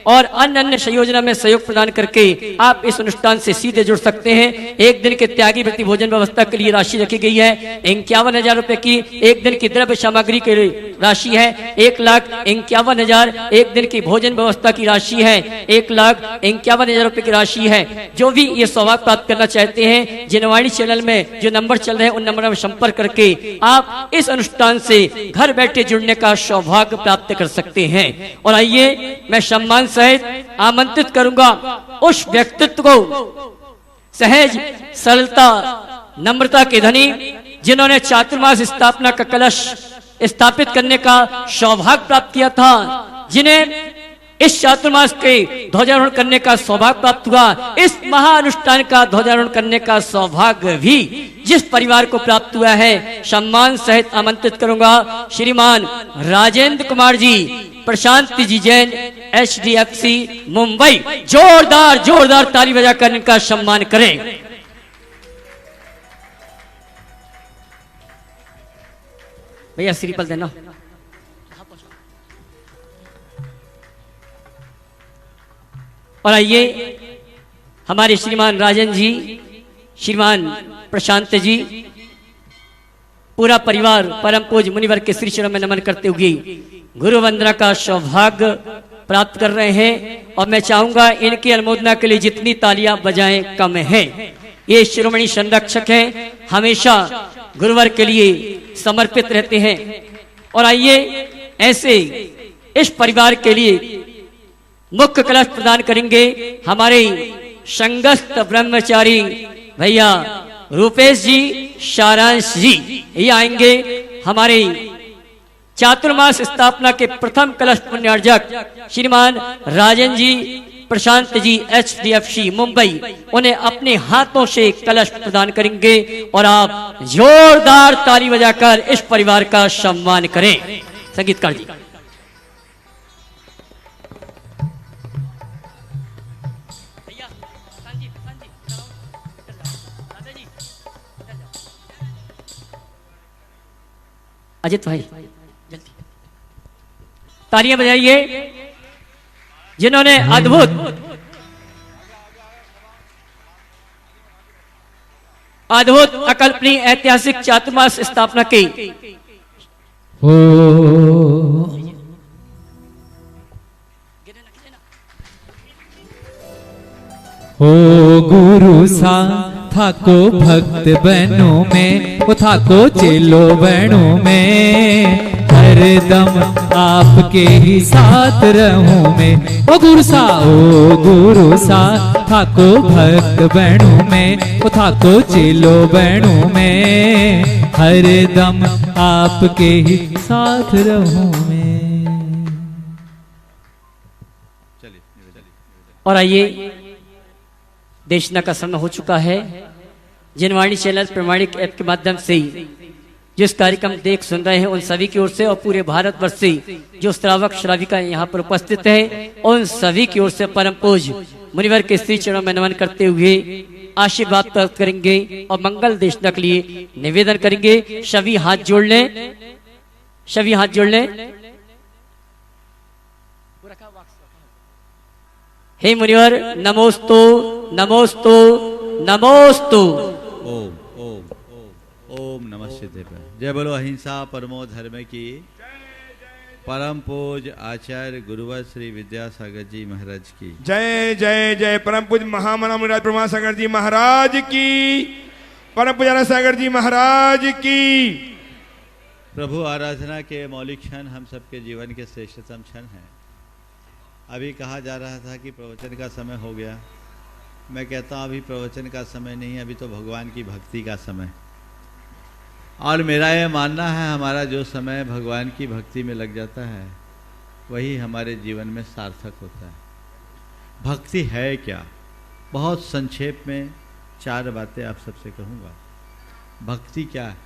और अन्य अन्य संयोजना में सहयोग प्रदान करके आप इस अनुष्ठान से सीधे जुड़ सकते हैं। एक दिन के त्यागी व्यक्ति भोजन व्यवस्था के लिए राशि रखी गई है 51,000 रुपए की। एक दिन की द्रव्य सामग्री की राशि है 1,51,000। एक दिन की भोजन व्यवस्था की राशि है 1,51,000 रुपए की राशि है। जो भी ये सौभाग्य प्राप्त करना चाहते हैं, जिनवाणी चैनल में जो नंबर चल रहे हैं उन नंबर में संपर्क करके आप इस अनुष्ठान से घर बैठे जुड़ने का सौभाग्य प्राप्त कर सकते हैं। और आइए मैं सम्मान सहित आमंत्रित करूंगा उस व्यक्तित्व को, सहज सरलता नम्रता के धनी, जिन्होंने चातुर्मास स्थापना का कलश स्थापित करने का सौभाग्य प्राप्त किया था, जिन्हें इस चातुर्मास के ध्वजारोहण करने का सौभाग्य प्राप्त हुआ, इस महाअनुष्ठान का ध्वजारोहण करने का सौभाग्य भी जिस परिवार को प्राप्त हुआ है, सम्मान सहित आमंत्रित करूंगा श्रीमान राजेंद्र कुमार जी, प्रशांत जी जैन, HDFC मुंबई। जोरदार जोरदार ताली बजाकर इनका सम्मान करें। भैया श्रीफल देना। और आइए हमारे श्रीमान राजन जी, श्रीमान प्रशांत जी, पूरा परिवार परम पूज मुनिवर के श्री चरणों में नमन करते हुए गुरु वंदना का सौभाग्य प्राप्त कर रहे हैं। और मैं चाहूंगा इनकी अनुमोदना के लिए जितनी तालियां बजाएं कम है। ये शिरोमणि संरक्षक हैं, हमेशा गुरुवर के लिए समर्पित रहते हैं। और आइए ऐसे इस परिवार के लिए मुख्य कलश प्रदान करेंगे हमारे संगस्थ ब्रह्मचारी भैया रूपेश जी, सारांश जी। ये आएंगे हमारे चातुर्मास स्थापना के प्रथम कलश पुण्यार्जक श्रीमान राजन जी, प्रशांत जी, HDFC मुंबई। उन्हें अपने हाथों से कलश प्रदान करेंगे और आप जोरदार ताली बजाकर इस परिवार का सम्मान करें। संगीतकार जी। अजित भाई जल्दी तालियां बजाइए, जिन्होंने अद्भुत अकल्पनीय ऐतिहासिक चातुर्मास स्थापना की। ओ गुरु सा थाको भक्त बनो में, वो थाको चेलो बनो में, हरदम आपके ही साथ रहूं मैं। ओ गुरु सा थाको भक्त बनो में, वो थाको चेलो बनो में, हरदम आपके ही साथ रहूं मैं। और आइए देशना का समय हो चुका है। जिनवाणी चैनल प्रमाणिक ऐप के माध्यम से जिस कार्यक्रम देख सुन रहे हैं उन सभी की ओर से और पूरे भारतवर्ष से जो श्रावक श्राविका यहाँ पर उपस्थित है उन सभी की ओर से परम पूज मुनिवर के श्री चरणों में नमन करते हुए आशीर्वाद प्राप्त करेंगे और मंगल देशना के लिए निवेदन करेंगे। सभी हाथ जोड़ लें, सभी हाथ जोड़ लें। हे मुनिवर नमोस्तु नमोस्तु नमोस्तु। ओम ओम ओम ओम नमः शिवाय। जय बोलो अहिंसा परमो धर्म की। परम पूज आचार्य गुरुवर श्री विद्यासागर जी महाराज की जय जय जय। परम पूज महामना मुनिराज प्रमासागर जी महाराज की, परम पूज सागर जी महाराज की। प्रभु आराधना के मौलिक क्षण हम सबके जीवन के श्रेष्ठतम क्षण हैं। अभी कहा जा रहा था कि प्रवचन का समय हो गया। मैं कहता हूँ अभी प्रवचन का समय नहीं, अभी तो भगवान की भक्ति का समय। और मेरा ये मानना है हमारा जो समय भगवान की भक्ति में लग जाता है वही हमारे जीवन में सार्थक होता है। भक्ति है क्या? बहुत संक्षेप में 4 बातें आप सबसे कहूँगा। भक्ति क्या है?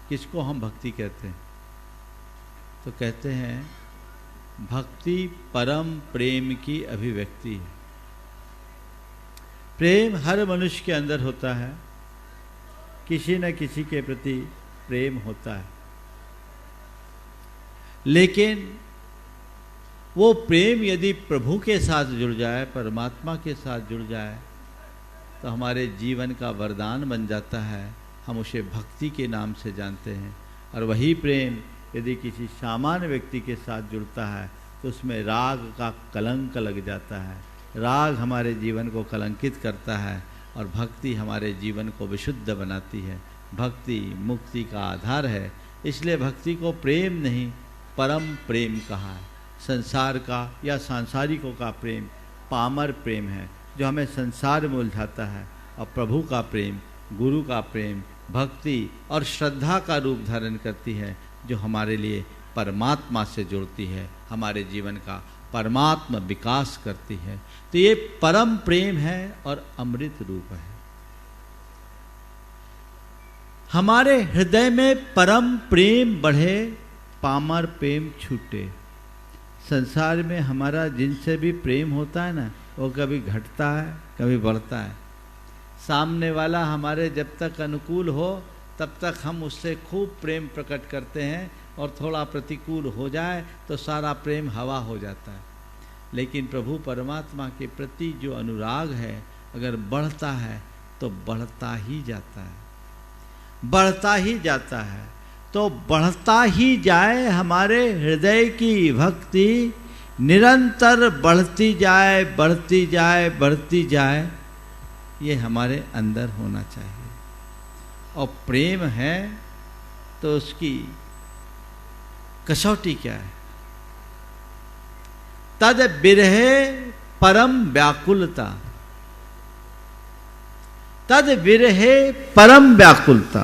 किसको हम भक्ति कहते हैं? तो कहते हैं भक्ति परम प्रेम की अभिव्यक्ति है। प्रेम हर मनुष्य के अंदर होता है, किसी न किसी के प्रति प्रेम होता है, लेकिन वो प्रेम यदि प्रभु के साथ जुड़ जाए, परमात्मा के साथ जुड़ जाए, तो हमारे जीवन का वरदान बन जाता है। हम उसे भक्ति के नाम से जानते हैं। और वही प्रेम यदि किसी सामान्य व्यक्ति के साथ जुड़ता है तो उसमें राग का कलंक लग जाता है। राग हमारे जीवन को कलंकित करता है और भक्ति हमारे जीवन को विशुद्ध बनाती है। भक्ति मुक्ति का आधार है, इसलिए भक्ति को प्रेम नहीं परम प्रेम कहा है। संसार का या सांसारिकों का प्रेम पामर प्रेम है जो हमें संसार में उलझाता है, और प्रभु का प्रेम, गुरु का प्रेम भक्ति और श्रद्धा का रूप धारण करती है जो हमारे लिए परमात्मा से जुड़ती है, हमारे जीवन का परमात्मा विकास करती है। तो ये परम प्रेम है और अमृत रूप है। हमारे हृदय में परम प्रेम बढ़े, पामर प्रेम छूटे। संसार में हमारा जिनसे भी प्रेम होता है ना, वो कभी घटता है कभी बढ़ता है। सामने वाला हमारे जब तक अनुकूल हो तब तक हम उससे खूब प्रेम प्रकट करते हैं, और थोड़ा प्रतिकूल हो जाए तो सारा प्रेम हवा हो जाता है। लेकिन प्रभु परमात्मा के प्रति जो अनुराग है अगर बढ़ता है तो बढ़ता ही जाता है, बढ़ता ही जाता है। तो बढ़ता ही जाए, हमारे हृदय की भक्ति निरंतर बढ़ती जाए, बढ़ती जाए, बढ़ती जाए, ये हमारे अंदर होना चाहिए। और प्रेम है तो उसकी कसौटी क्या है? तद बिरहे परम व्याकुलता, तद विरहे परम व्याकुलता।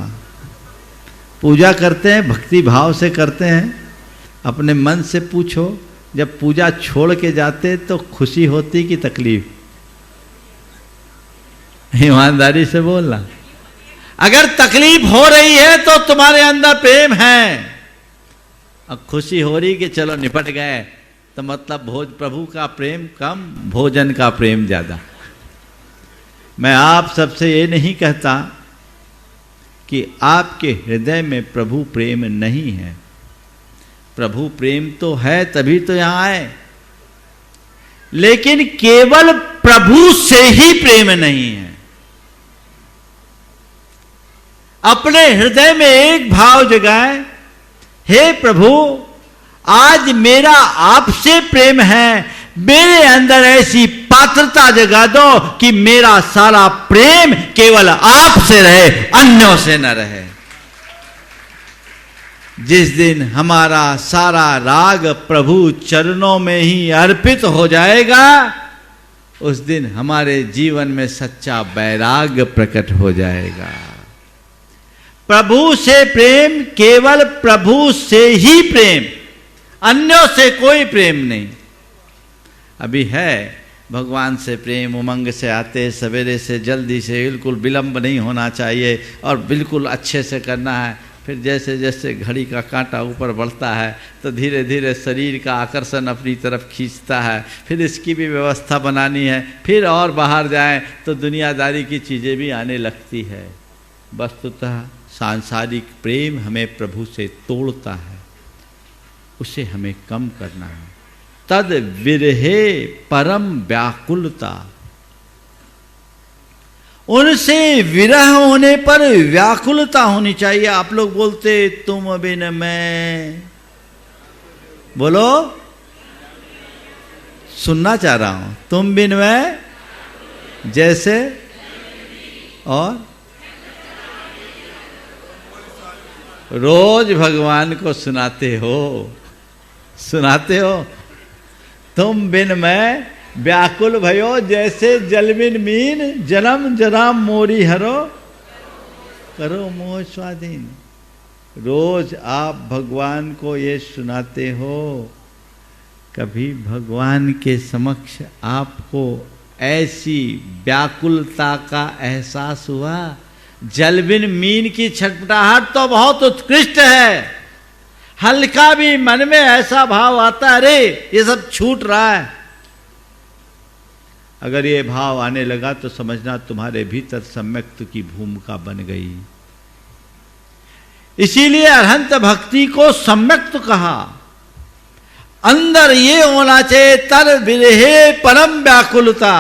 पूजा करते हैं, भक्ति भाव से करते हैं, अपने मन से पूछो, जब पूजा छोड़ के जाते तो खुशी होती कि तकलीफ? ईमानदारी से बोलना। अगर तकलीफ हो रही है तो तुम्हारे अंदर प्रेम है, अब खुशी हो रही कि चलो निपट गए, तो मतलब प्रभु का प्रेम कम, भोजन का प्रेम ज्यादा। मैं आप सबसे ये नहीं कहता कि आपके हृदय में प्रभु प्रेम नहीं है। प्रभु प्रेम तो है, तभी तो यहां आए। लेकिन केवल प्रभु से ही प्रेम नहीं है। अपने हृदय में एक भाव जगाए, हे प्रभु आज मेरा आपसे प्रेम है, मेरे अंदर ऐसी पात्रता जगा दो कि मेरा सारा प्रेम केवल आपसे रहे, अन्यों से न रहे। जिस दिन हमारा सारा राग प्रभु चरणों में ही अर्पित हो जाएगा, उस दिन हमारे जीवन में सच्चा वैराग्य प्रकट हो जाएगा। प्रभु से प्रेम, केवल प्रभु से ही प्रेम, अन्यों से कोई प्रेम नहीं। अभी है भगवान से प्रेम, उमंग से आते सवेरे से, जल्दी से, बिल्कुल विलंब नहीं होना चाहिए और बिल्कुल अच्छे से करना है। फिर जैसे जैसे घड़ी का कांटा ऊपर बढ़ता है तो धीरे धीरे शरीर का आकर्षण अपनी तरफ खींचता है, फिर इसकी भी व्यवस्था बनानी है, फिर और बाहर जाएं तो दुनियादारी की चीज़ें भी आने लगती है। वस्तुतः सांसारिक प्रेम हमें प्रभु से तोड़ता है, उसे हमें कम करना है। तद विरहे परम व्याकुलता, उनसे विरह होने पर व्याकुलता होनी चाहिए। आप लोग बोलते तुम बिन मैं, बोलो, सुनना चाह रहा हूं। तुम बिन मैं जैसे, और रोज भगवान को सुनाते हो, सुनाते हो। तुम बिन मैं व्याकुल भयो जैसे जल बिन मीन, जन्म जराम मोरी हरो करो मोह स्वाधीन। रोज आप भगवान को ये सुनाते हो कभी भगवान के समक्ष आपको ऐसी व्याकुलता का एहसास हुआ? जल बिन मीन की छटपटाहट तो बहुत उत्कृष्ट है, हल्का भी मन में ऐसा भाव आता है, अरे ये सब छूट रहा है। अगर ये भाव आने लगा तो समझना तुम्हारे भीतर सम्यक्त की भूमिका बन गई। इसीलिए अरहंत भक्ति को सम्यक्त कहा। अंदर ये होना चाहिए तर विरहे परम व्याकुलता।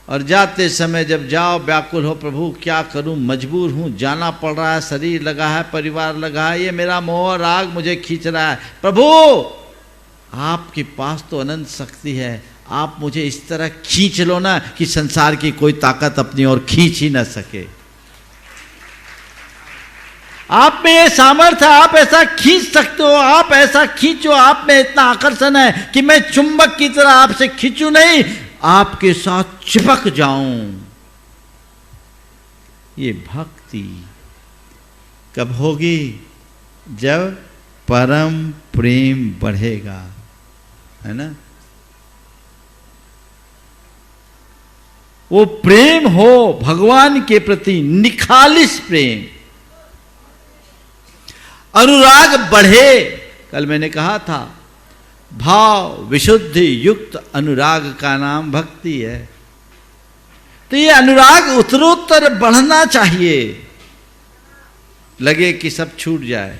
और जाते समय जब जाओ व्याकुल हो, प्रभु क्या करूं, मजबूर हूं, जाना पड़ रहा है, शरीर लगा है, परिवार लगा है, ये मेरा मोह राग मुझे खींच रहा है। प्रभु आपके पास तो अनंत शक्ति है, आप मुझे इस तरह खींच लो ना कि संसार की कोई ताकत अपनी ओर खींच ही ना सके। आप में ये सामर्थ्य, आप ऐसा खींच सकते हो, आप ऐसा खींचो, आप में इतना आकर्षण है कि मैं चुंबक की तरह आपसे खींचू नहीं, आपके साथ चिपक जाऊं। ये भक्ति कब होगी? जब परम प्रेम बढ़ेगा, है ना? वो प्रेम हो भगवान के प्रति, निखालिस प्रेम, अनुराग बढ़े। कल मैंने कहा था भाव विशुद्धि युक्त अनुराग का नाम भक्ति है। तो ये अनुराग उत्तरोत्तर बढ़ना चाहिए, लगे कि सब छूट जाए।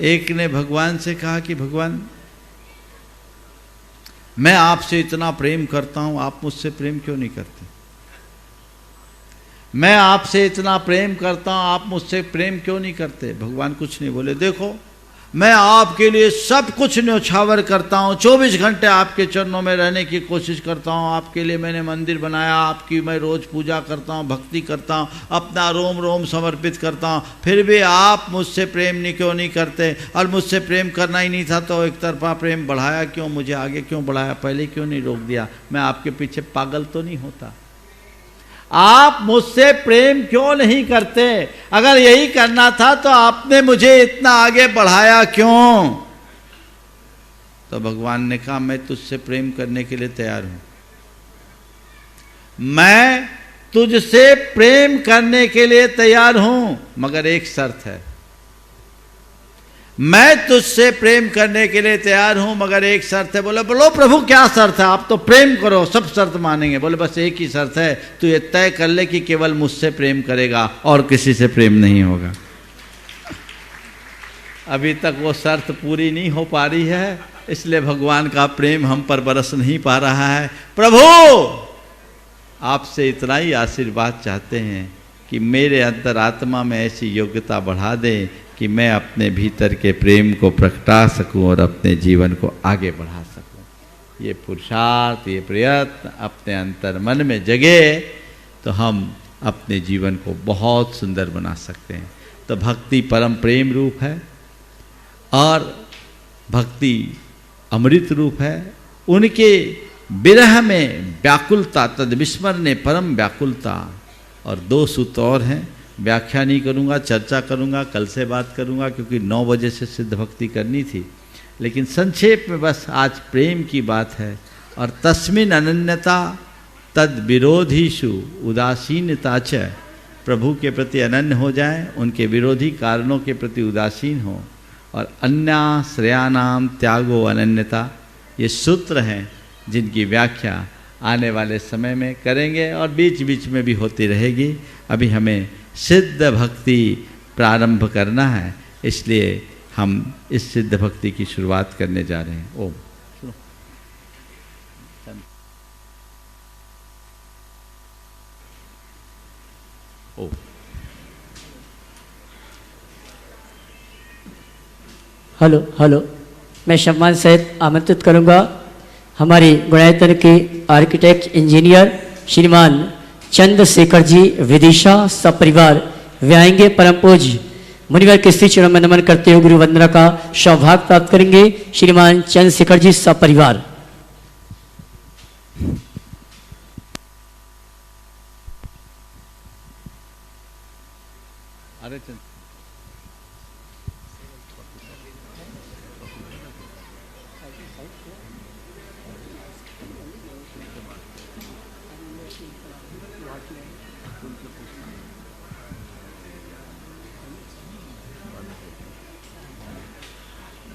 एक ने भगवान से कहा कि भगवान मैं आपसे इतना प्रेम करता हूं, आप मुझसे प्रेम क्यों नहीं करते? मैं आपसे इतना प्रेम करता हूं, आप मुझसे प्रेम क्यों नहीं करते? भगवान कुछ नहीं बोले। देखो मैं आपके लिए सब कुछ न्यौछावर करता हूं, 24 घंटे आपके चरणों में रहने की कोशिश करता हूं, आपके लिए मैंने मंदिर बनाया, आपकी मैं रोज पूजा करता हूं, भक्ति करता हूं, अपना रोम रोम समर्पित करता हूं, फिर भी आप मुझसे प्रेम नहीं क्यों नहीं करते? और मुझसे प्रेम करना ही नहीं था तो एक तरफा प्रेम बढ़ाया क्यों? मुझे आगे क्यों बढ़ाया? पहले क्यों नहीं रोक दिया? मैं आपके पीछे पागल तो नहीं होता? आप मुझसे प्रेम क्यों नहीं करते? अगर यही करना था तो आपने मुझे इतना आगे बढ़ाया क्यों? तो भगवान ने कहा मैं तुझसे प्रेम करने के लिए तैयार हूं, मैं तुझसे प्रेम करने के लिए तैयार हूं, मगर एक शर्त है। मैं तुझसे प्रेम करने के लिए तैयार हूं मगर एक शर्त है। बोले बोलो प्रभु क्या शर्त है? आप तो प्रेम करो, सब शर्त मानेंगे। बोले बस एक ही शर्त है, तू ये तय कर ले कि केवल मुझसे प्रेम करेगा और किसी से प्रेम नहीं होगा। अभी तक वो शर्त पूरी नहीं हो पा रही है, इसलिए भगवान का प्रेम हम पर बरस नहीं पा रहा है। प्रभु आपसे इतना ही आशीर्वाद चाहते हैं कि मेरे अंतरात्मा में ऐसी योग्यता बढ़ा दें कि मैं अपने भीतर के प्रेम को प्रगटा सकूं और अपने जीवन को आगे बढ़ा सकूं। ये पुरुषार्थ, ये प्रयत्न अपने अंतर मन में जगे तो हम अपने जीवन को बहुत सुंदर बना सकते हैं। तो भक्ति परम प्रेम रूप है और भक्ति अमृत रूप है। उनके विरह में व्याकुलता, तद विस्मरणे परम व्याकुलता। और 2 सूत्र और हैं, व्याख्या नहीं करूँगा, चर्चा करूँगा, कल से बात करूँगा क्योंकि 9 बजे से सिद्ध भक्ति करनी थी। लेकिन संक्षेप में बस आज प्रेम की बात है। और तस्मिन अनन्यता तद विरोधीषु उदासीनता च, प्रभु के प्रति अनन्य हो जाए, उनके विरोधी कारणों के प्रति उदासीन हो। और अन्याश्रयानाम त्यागो अनन्यता, ये सूत्र हैं जिनकी व्याख्या आने वाले समय में करेंगे और बीच बीच में भी होती रहेगी। अभी हमें सिद्ध भक्ति प्रारंभ करना है, इसलिए हम इस सिद्ध भक्ति की शुरुआत करने जा रहे हैं। ओम ओम। हेलो हेलो, मैं सम्मान सहित आमंत्रित करूंगा हमारी गुणायतन के आर्किटेक्ट इंजीनियर श्रीमान चंद्रशेखर जी विदिशा सपरिवार वे आएंगे। परम पूज्य मुनिवर के श्री चरणों में नमन करते हुए गुरु वंदना का सौभाग्य प्राप्त करेंगे श्रीमान चंद्रशेखर जी सपरिवार। अरे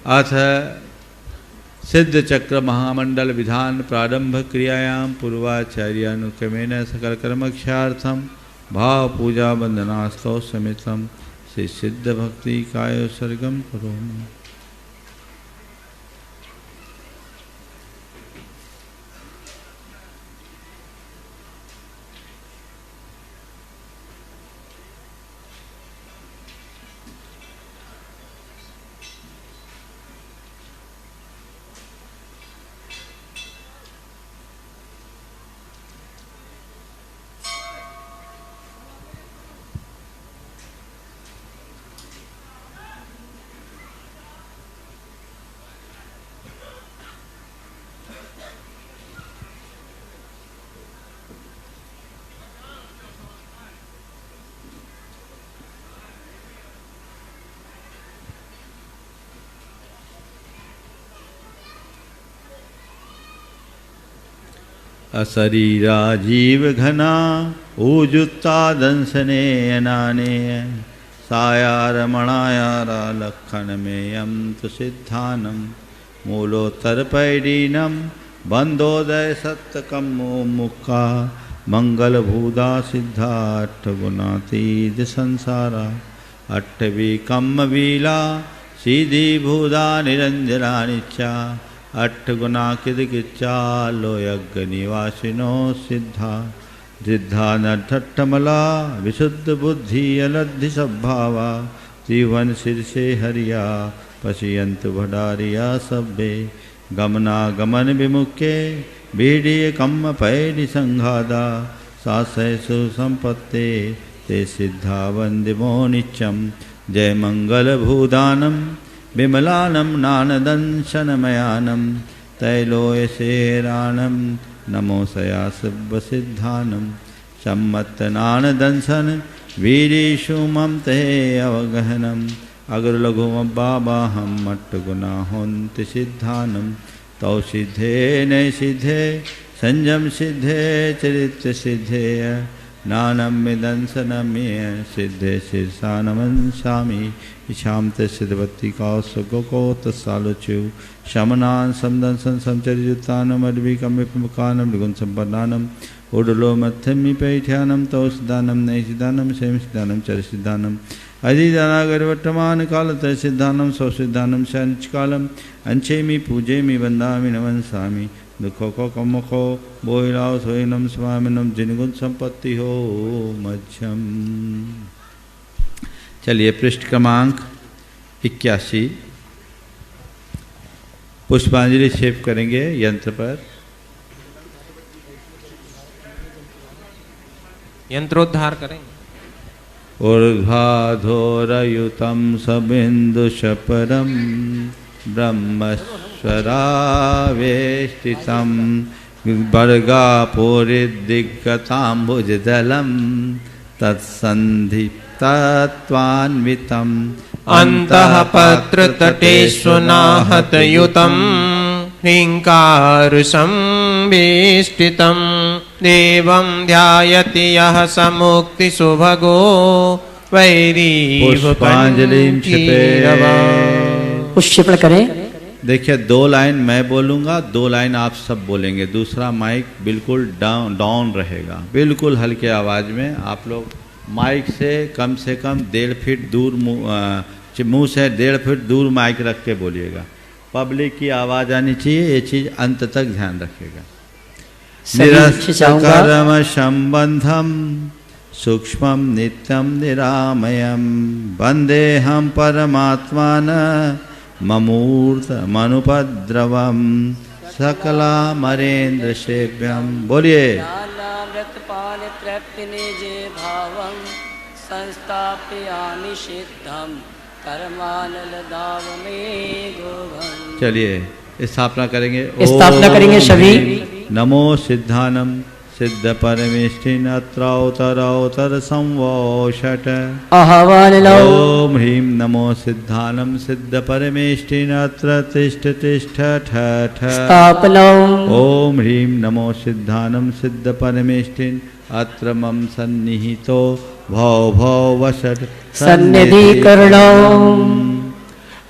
अथ सिद्ध चक्र महामंडल विधान प्रारंभ क्रियायां पूर्वाचार्यानुक्रमेण सकल कर्मख्यार्थम भाव पूजा वंदनास्तव समेतम श्री सिद्ध भक्ति काय सर्गम करोमि। अशरीरा जीव घना ऊजुत्ता दंसने अनाने सायारमणायारा लक्षण में यम तो सिद्धानम मूलोत्तर पैडीनम बंदोदय सत्यकम मुक्का मंगल भूदा सिद्धार्थ गुणातीत संसारा अट्ठवी कम वीला सीधी भूदा निरंजना निचा अट्ठ गुना किदकिच्चा लोयज्ञ निवासिनो सिद्धा सिद्धा नठमला विशुद्ध बुद्धि अलद्धि सद्भावा जीवन शीर्षे हरिया पश्यंत भडारिया सभ्ये गमना गमन विमुखे बीड़ीय कम पैडि संघादा सासय सुसंपत्ते ते सिद्धा वंदिमो नित्यम जय मंगल भूदानम विमलानम नानदंशनमयानम तैलोयसेराणम नमो सया सिद्धानम सम्मत नानदंशन वीरीषु मम ते अवगहनम अगर लघुम बाबा हम मट्ट गुना होन्ति सिद्धानम तौ सिद्धे नय सिद्धे संयम सिद्धे चरित्र सिद्धे नानम दंसनम्य सिद्धे शीर्षा नमंसामि इच्छाम ते सिद्धवती का सुगो तत्सालोच्यु शमनान समदंसन समचरियुक्तानम अद्विकम विमुखानम निगुण संपन्नानम उडलो मध्यमी पैठ्यानम तौ सिद्धानम नय सिद्धानम सेम सिद्धानम चर सिद्धानम अधिदानागर वर्तमान काल तय सिद्धानम सौ सिद्धानम शंच कालम अंचेमी पूजेमी वंदामि नमंसामि दुखो को कम को बोइलाओ सोइनम स्वामिनम जिनगुण संपत्ति हो मध्यम। चलिए पृष्ठ क्रमांक 81 पुष्पांजलि छेप करेंगे यंत्र पर। यंत्रोद्धार करेंगे। ऊर्ध्वाधोरयुतं सबिन्दुशपरं ब्रह्मस्वरावेष्टितं वर्गापूरिदिग्गताम्बुजदलं तत्सन्धिप्तत्वान्वितम् अन्तः पत्रतटेष्वनाहतयुतं ह्रीङ्कारसंवेष्टितं देवं ध्यायति यः समुक्तिसुभगो वैरी पुष्पांजलिं पुष्पण करें। देखिए 2 लाइन मैं बोलूँगा, 2 लाइन आप सब बोलेंगे। दूसरा माइक बिल्कुल डाउन रहेगा, बिल्कुल हल्के आवाज़ में। आप लोग माइक से कम 1.5 फीट दूर मुँह से 1.5 फीट दूर माइक रख के बोलिएगा। पब्लिक की आवाज़ आनी चाहिए, ये चीज़ अंत तक ध्यान रखिएगा। निरस्तकर्म संबंधम सूक्ष्मं नित्यं निरामयं वन्देऽहं परमात्मान ममूर्तमनुपद्रवं सकलामरेन्द्र सेव्यं। बोलिए। चलिए स्थापना करेंगे। स्थापना करेंगे सभी। नमो सिद्धानम सिद्ध परमेष्ठिन अत्रावतर संवोषट आह्वान लो। ओम ह्रीं नमो सिद्धानम सिद्ध परमेष्ठिन अत्र तिष्ठ तिष्ठ ठ स्थापनो। ओम ह्रीं नमो सिद्धानम सिद्ध परमेष्ठिन अत्र मम सन्निहितो भव भव वसट सन्निधि करणो।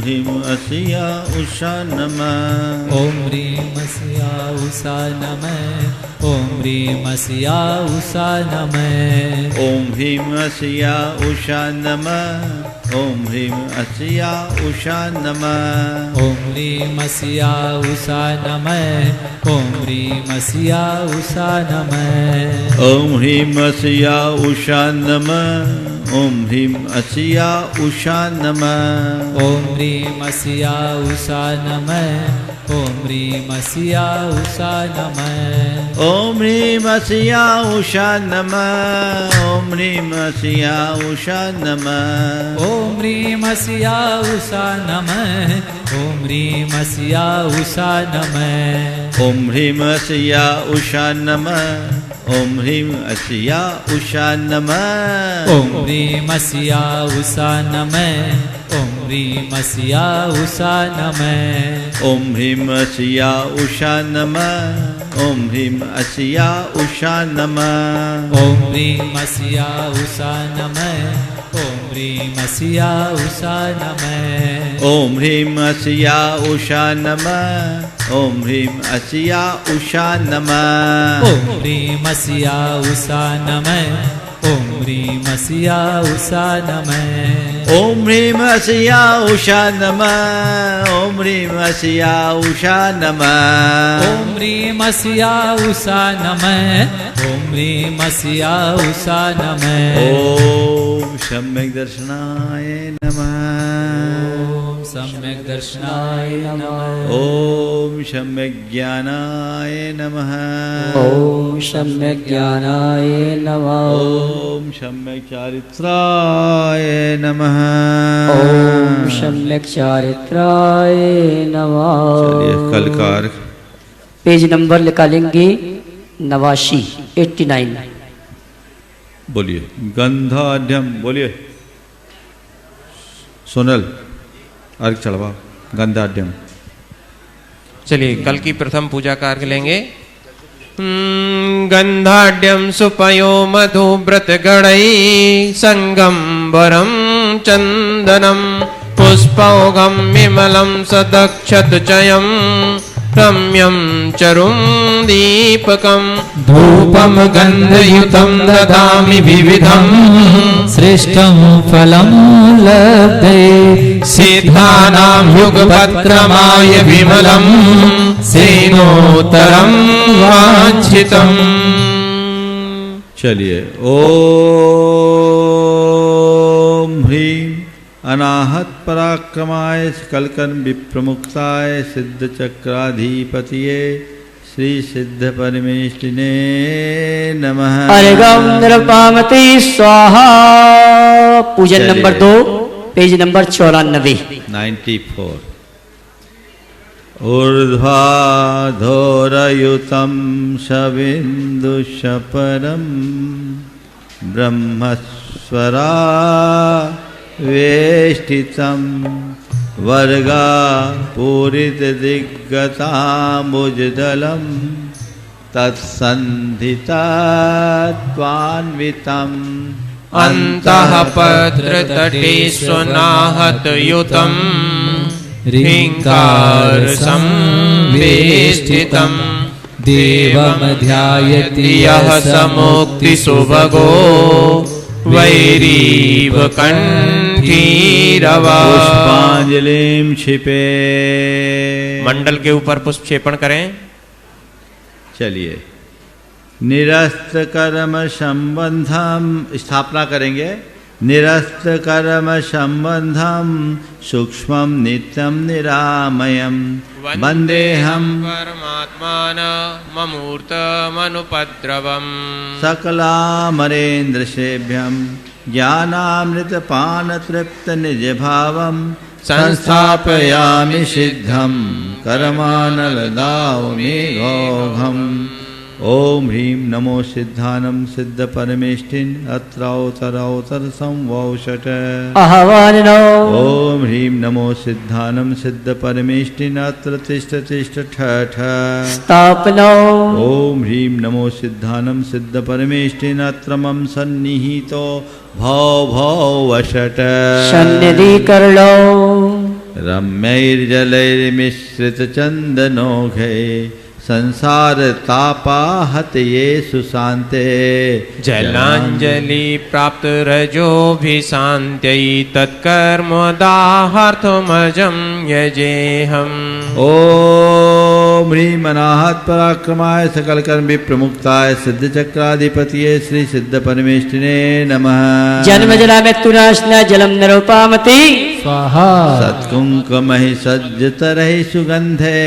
ह्रीं असिया उषा नमः ओम ह्रीं अस्या उषा नमः ओम ह्रीं अस्या उषा नमः ओम ह्रीं असिया उषा नमः ओम ह्रीं असिया उषा नमः ओम ह्रीं अस्या उषा नमः ओम ह्रीं अस्या उषा नमः ओम ह्रीं असिया उषा नमः ओम ह्रीं असिया उषा नमः ओम ह्रीं अस्या उषा नमः ओम ह्रीं अस्या उषा नमः ओम ह्रीं असिया उषा नमः ओम ह्रीं असिया उषा नमः ओम ह्रीं अस्या उषा नमः ओम ह्रीं अस्या उषा नमः ओम ह्रीं असिया उषा नमः ओम ह्रीं असिया उषा नमः ओम ह्रीं अस्या उषा नमः ओम ह्रीं अस्या उषा नमः ओम ह्रीं असिया उषा नमः ओम ह्रीं असिया उषा नमः ओम ह्रीं अस्या उषा नमः ओम ह्रीं अस्या उषा नमः ओम ह्रीं असिया उषा नमः ओम ह्रीं असिया उषा नमः ओम ह्रीं अस्या उषा नमः ओम ह्रीं अस्या उषा नमः ओम ह्रीं असिया उषा नमः ओम ह्रीं असिया उषा नमः ओम ह्रीं अस्या उषा नमः ओम ह्रीं अस्या उषा नमः ओम सम्यक दर्शनाय नमः ओम सम्यक दर्शनाय नमः ओम सम्यक ज्ञानाय नमः ओम सम्यक ज्ञानाय नमः ओम सम्यक चारित्राय नमः ओम सम्यक चारित्राय नमः। चलिए कलकार पेज नंबर निकालेंगे 89 89। बोलिए गंधाढ्यम बोलिए सोनल अर्घ चढ़वा गंधाढ्यम। चलिए कल की प्रथम पूजा का अर्घ लेंगे। गंधाढ्यम सुपयो मधुव्रत गणै संगम चंदनम पुष्पौघम विमलम सदक्षत चयम रम्यं चरुं दीपकं धूपम गंधयुतं ददामि विविधं श्रेष्ठं फलं लब्धे सिद्धानां युगपत्रमाय विमलं सेनोत्तरं वाञ्छितम्। चलिए ओम ह्रीं अनाहत पराक्रमाय सकलकन विप्रमुक्ताय सिद्ध चक्राधिपतिये श्री सिद्ध परमेष्टिने नमः। अर्घं नृपामते स्वाहा। पूजन चलिए। Number 2 page number 94। 94 ऊर्ध्वाधोरयुतं शविन्दुशपरं ब्रह्मस्वरा वेष्टितं वर्गा पूरितदिग्गताम्बुजदलं तत्सन्धितात्वान्वितम् अन्तः पत्रतटे स्वनाहतयुतं ह्रीङ्कारसंवेष्टितं देवमध्यायति यः समुक्तिसुभगो वैरीवकण्ठीरवा। पुष्पांजलिं क्षिपे। मंडल के ऊपर पुष्प क्षेपण करें। चलिए निरस्त कर्म संबंधम स्थापना करेंगे। निरस्त कर्म संबंधम सूक्ष्मं नित्यं निरामयं वन्देहं परमात्मान ममूर्तमनुपद्रवम्। सकलामरेन्द्रसेभ्यं ज्ञानामृतपानतृप्तनिजभावं संस्थापयामि सिद्धं कर्मानलदावमेघौघम्। ओम ह्रीं नमो सिद्धानं सिद्ध परमेष्ठिन् अत्रौतरौतर संवौषट। आह्वानो ओम ह्रीं नमो सिद्धानं सिद्ध परमेष्ठिन् अत्र तिष्ठ तिष्ठ ठ ठ। स्थापनो ओम ह्रीं नमो सिद्धानं सिद्ध परमेष्ठिन् अत्र मम सन्निहितो भव भव वषट। सन्निधि कर लो। रम्यैर्जलैर्मिश्रितचन्दनौघै संसार तापाहत ये सुशान्ते जलांजलि प्राप्त रजोभिशान्त्यै तत्कर्मोदाहार्थमजं यजेऽहम्। ओम ह्रीं अनाहत पराक्रमाय सकल कर्म विप्रमुक्ताय सिद्ध चक्राधिपतिये श्री सिद्ध परमेष्ठिने नमः। जन्म जला मृत्युनाशना जलम नरोपामति स्वाहा। सत्कुंकुमहि सज्जतरहि सुगंधे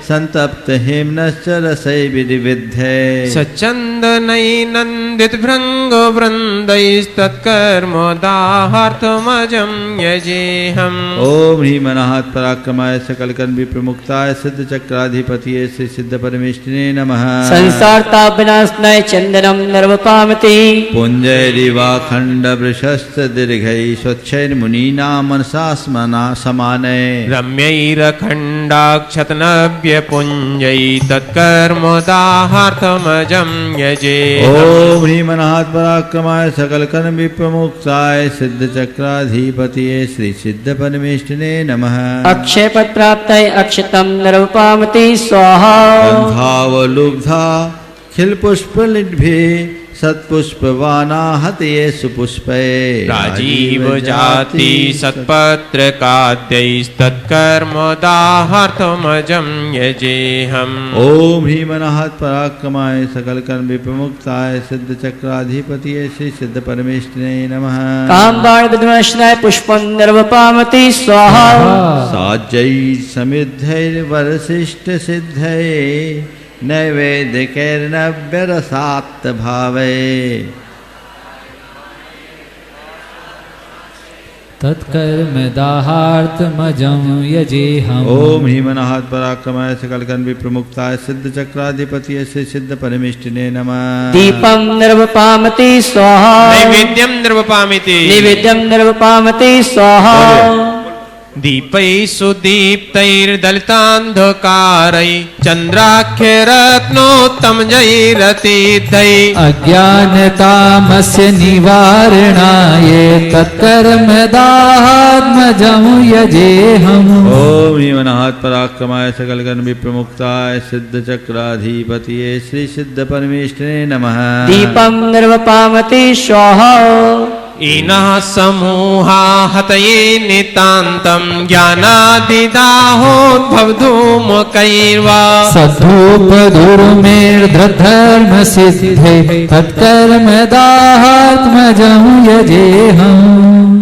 संतप्त हेमनश्च रसै विधिविद्धे सच्चन्दनैनन्दित भृङ्गवृन्दैस्तत्कर्मोदाहार्थमजं यजेऽहम्। ओम ह्रीं अनाहत पराक्रमाय सकल कर्म विप्रमुक्ताय सिद्ध चक्राधिपतिये श्री सिद्ध परमेष्ठिने नमः। संसार ताप विनाशनाय चंदनम नरोपामति पुञ्जैरिवाखण्ड वृषश्च दीर्घै स्वच्छैर्मुनीनां मनसास्मना समाने रम्यैरखण्डाक्षतनव्य पुञ्जै तत्कर्मोदाहार्थमजं यजेऽहम्। ओम ह्रीं अनाहत पराक्रमाय सकल कर्म विप्रमुक्ताय सिद्ध चक्राधिपतिये श्री सिद्ध परमेष्ठिने नमः। अक्षय पद प्राप्ताय अक्षतम नरोपामति स्वाहा। गन्धावलुब्धा खिलपुष्पलिड्भि सत्पुष्पवानाहत ये सुपुष्पै राजीव जाति सत्पत्रकाद्यैस्तत्कर्मोदाहार्थमजं यजेऽहम्। ओम ह्रीं अनाहत पराक्रमाय सकल कर्म विप्रमुक्ताय सिद्ध चक्राधिपतिये श्री सिद्ध परमेष्ठिने नमः। कामबाण विध्वंसनाय पुष्पम नरोपामति स्वाहा। साज्यै समिद्धैर्वरसिष्ठ सिद्धै नैवेद्यकैर्नव्यरसात् भावै तत्कर्मदाहार्थमजं यजेऽहम्। ओम ह्रीं अनाहत पराक्रमाय सकल कर्म विप्रमुक्ताय सिद्ध चक्राधिपतिये श्री सिद्ध परमेष्ठिने नमः। दीपम नरोपामति स्वाहा। नैवेद्यं निर्वपामिति नैवेद्यम नरोपामति स्वाहा। दीपै सुदीप्तैर्दलितान्धकारै चन्द्राख्यरत्नोत्तमजैरतीर्थै अज्ञानतामस्य निवारणाय तत्कर्मदाहार्थमजं यजेऽहम्। ओम ह्रीं अनाहत पराक्रमाय सकल कर्म विप्रमुक्ताय सिद्ध चक्राधिपतिये श्री सिद्ध परमेष्ठिने नमः। दीपम नरोपामति स्वाहा। इनः समूहा हतये नितान्तं ज्ञानादिदाहोद्भवधूमकैर्वा सद्धूपधूर्मेर्धर्मसिद्धे तत्कर्मदाहार्थमजं यजेऽहम्।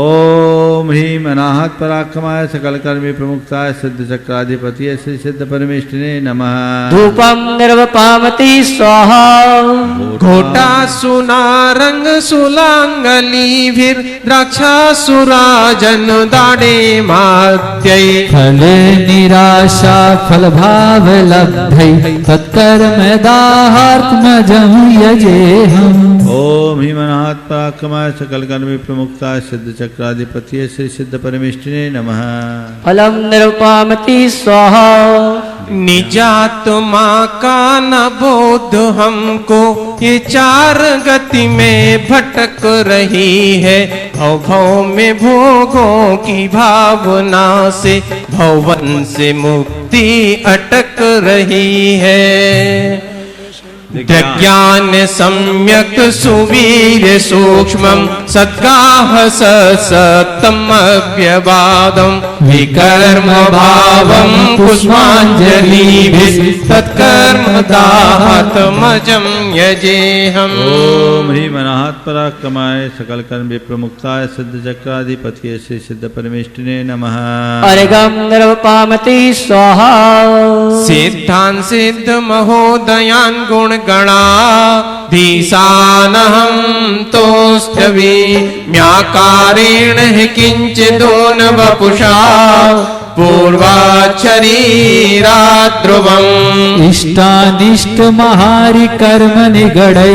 ओम ह्रीं अनाहत पराक्रमाय सकल कर्म विप्रमुक्ताय सिद्ध चक्राधिपतिये श्री सिद्ध परमेष्ठिने नमः। धूपम नरोपामति स्वाहा। घोटासुनारंग सुलांगलीभिर्द्राक्षासुराजन दाडे मात्यै फले निराशा फलभावलब्धै तत्कर्मदाहार्थमजं यजेऽहम्। ओम ह्रीं अनाहत पराक्रमाय सकल कर्म विप्रमुक्ताय सिद्ध चक्राधिपतिये श्री सिद्ध परमेष्ठिने नमः। फलम नरोपामति स्वाहा। निजात्मा का न बोध हमको ये चार गति में भटक रही है। भव भव में भोगों की भावना से भवन से मुक्ति अटक रही है। ज्ञान सम्यक सुवीर सूक्ष्मं सद्गाह सत्तम अव्यवादं विकर्म भावं पुष्पांजलिभिः तत्कर्मदाहार्थमजं यजेऽहम्। ओम ह्रीं अनाहत पराक्रमाय सकल कर्म विप्रमुक्ताय सिद्ध चक्राधिपतिये श्री सिद्ध परमेष्ठिने नमः। अर्घं नरोपामति स्वाहा। सिद्धान् सिद्ध महोदयान् गुण गणाधीशानहं तोष्टवे म्याकारेण हि किञ्चिदोन वपुषा पूर्वाच्छरीराद्रुवम्। इष्टानिष्टमहारि कर्म निगडे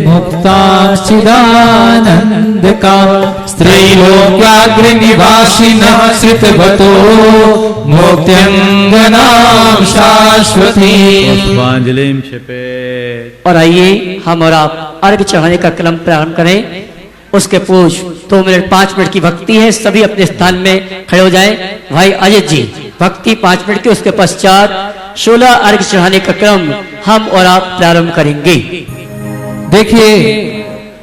मुक्ताश्चिदानन्दका त्रैलोक्याग्रनिवासिनः श्रितवतो मोक्त्यङ्गनां शाश्वती। पुष्पांजलिं क्षिपेत्। और आइए हम और आप अर्घ चढ़ाने का क्रम प्रारंभ करें। उसके पूछ 2 मिनट 5 मिनट की भक्ति है। सभी अपने स्थान में खड़े हो जाएं। भाई अजित जी भक्ति 5 मिनट की, उसके पश्चात 16 अर्घ चढ़ाने का क्रम हम और आप प्रारंभ करेंगे। देखिए,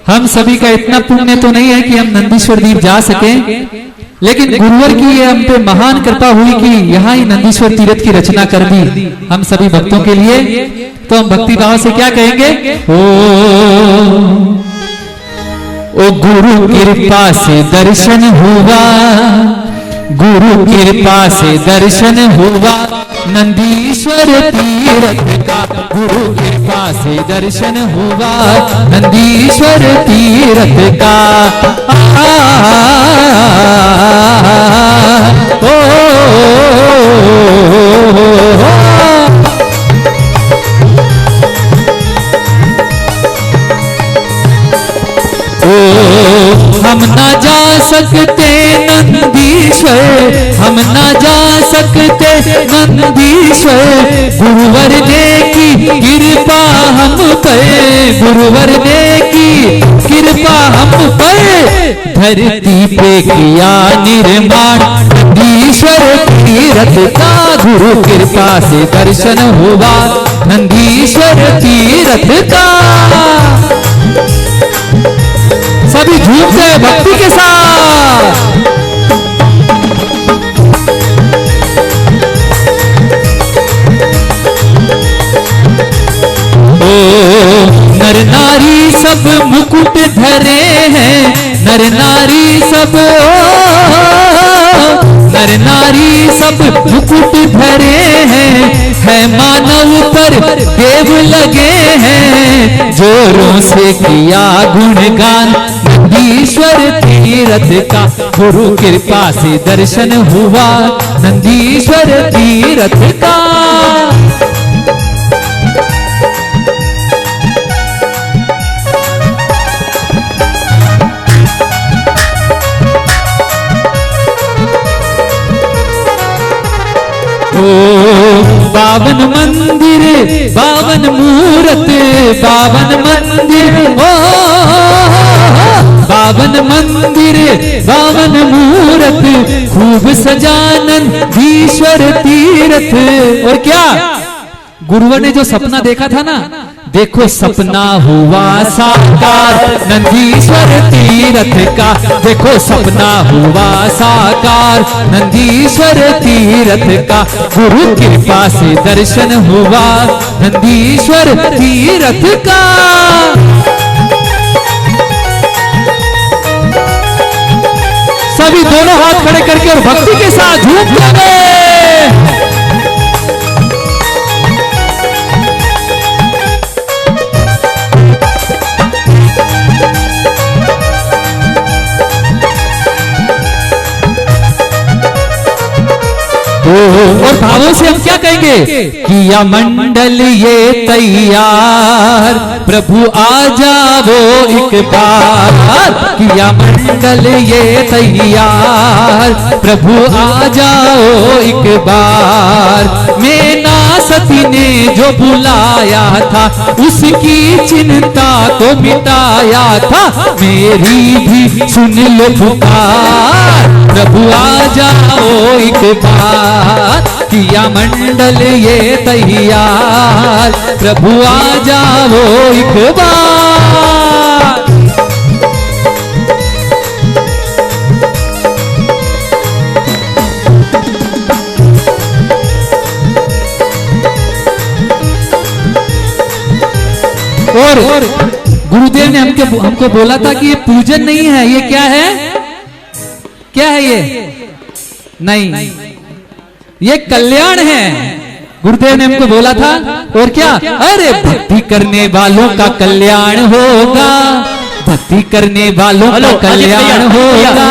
हम सभी का इतना पुण्य तो नहीं है कि हम नंदीश्वर दीप जा सके, लेकिन गुरुवर की ये हम पे महान कृपा हुई कि यहाँ ही नंदीश्वर तीर्थ की रचना कर दी हम सभी भक्तों के लिए। तो हम भक्ति भाव से क्या कहेंगे? ओ गुरु कृपा से दर्शन हुआ, गुरु कृपा से दर्शन हुआ नंदीश्वर तीर्थ का, गुरु कृपा से दर्शन हुआ नंदीश्वर तीर्थ का। हम ना जा सकते नंदीश्वर, हम ना जा सकते नंदीश्वर, गुरुवर ने की कृपा हम पर, गुरुवर ने की कृपा हम पर, धरती पे किया निर्माण नंदीश्वर तीर्थ का, गुरु कृपा से दर्शन हुआ नंदीश्वर तीर्थ का। सभी झूम से भक्ति के साथ। नर नारी सब मुकुट धरे हैं, नर नारी सब, नर नारी सब मुकुट धरे हैं, है मानव पर देव लगे हैं, जोरों से किया गुणगान नंदीश्वर तीर्थ का, गुरु कृपा से दर्शन हुआ नंदीश्वर तीर्थ का। पावन मंदिर पावन मूरत, पावन मंदिर ओ पावन मंदिर पावन मूरत, खूब सजानन ईश्वर तीर्थ। और क्या गुरुवर ने जो सपना देखा था ना, देखो सपना हुआ साकार नंदीश्वर तीर्थ का, देखो सपना हुआ साकार नंदीश्वर तीर्थ का, गुरु कृपा से दर्शन हुआ नंदीश्वर तीर्थ का। सभी दोनों हाथ खड़े करके और भक्ति के साथ झूम लगे। और भावों से हम क्या कहेंगे? किया मंडल ये तैयार, प्रभु आ जाओ एक बार, किया मंडल ये तैयार, प्रभु आ जाओ एक बार। मेना सती ने जो बुलाया था, उसकी चिंता को मिटाया था, मेरी भी सुन लो पुकार, प्रभु आ जाओ एक बार, किया मंडल ये तैयार, प्रभु आ जाओ एक बार। और गुरुदेव ने हमको बोला था कि ये पूजन नहीं है, ये क्या है? क्या है ये? नहीं, ये कल्याण है। गुरुदेव ने हमको बोला था। और क्या? अरे भक्ति करने वालों का कल्याण होगा, भक्ति करने वालों का कल्याण होगा।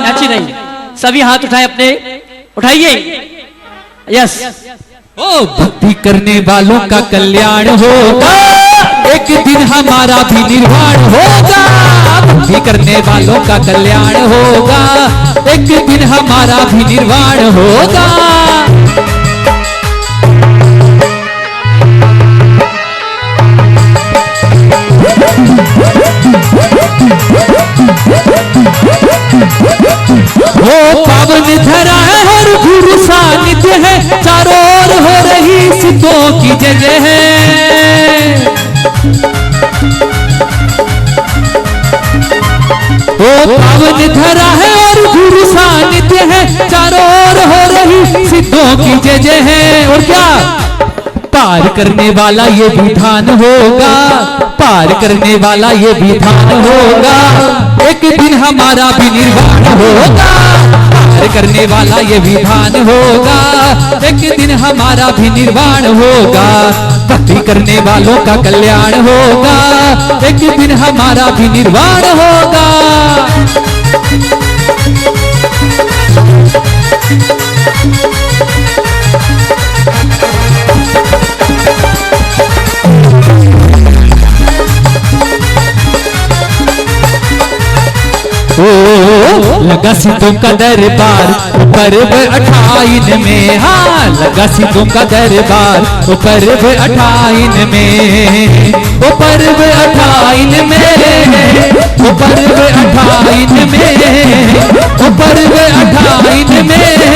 अच्छी नहीं, सभी हाथ उठाए अपने, उठाइए। यस, ओ भक्ति करने वालों का कल्याण होगा, एक दिन हमारा भी निर्वाण होगा, भक्ति करने वालों का कल्याण होगा, एक दिन हमारा भी निर्वाण होगा। की जय जय है। ओ पावन धरा है और गुरु सानिध्य है, चारों ओर हो रही सिद्धों की जय जय है। और क्या पार करने वाला ये विधान होगा, पार करने वाला ये विधान होगा, एक दिन हमारा भी निर्वाण होगा। पार करने वाला ये विधान होगा, एक दिन हमारा भी निर्वाण होगा। भक्ति करने वालों का कल्याण होगा, एक दिन हमारा भी निर्वाण होगा। ओ लगा सिद्धों का दरबार पर्व 28 में, हाँ लगा सिद्धों का दरबार पर्व 28 में, ओ पर्व 28 में, ओ पर्व 28 में, ओ पर्व 28 में,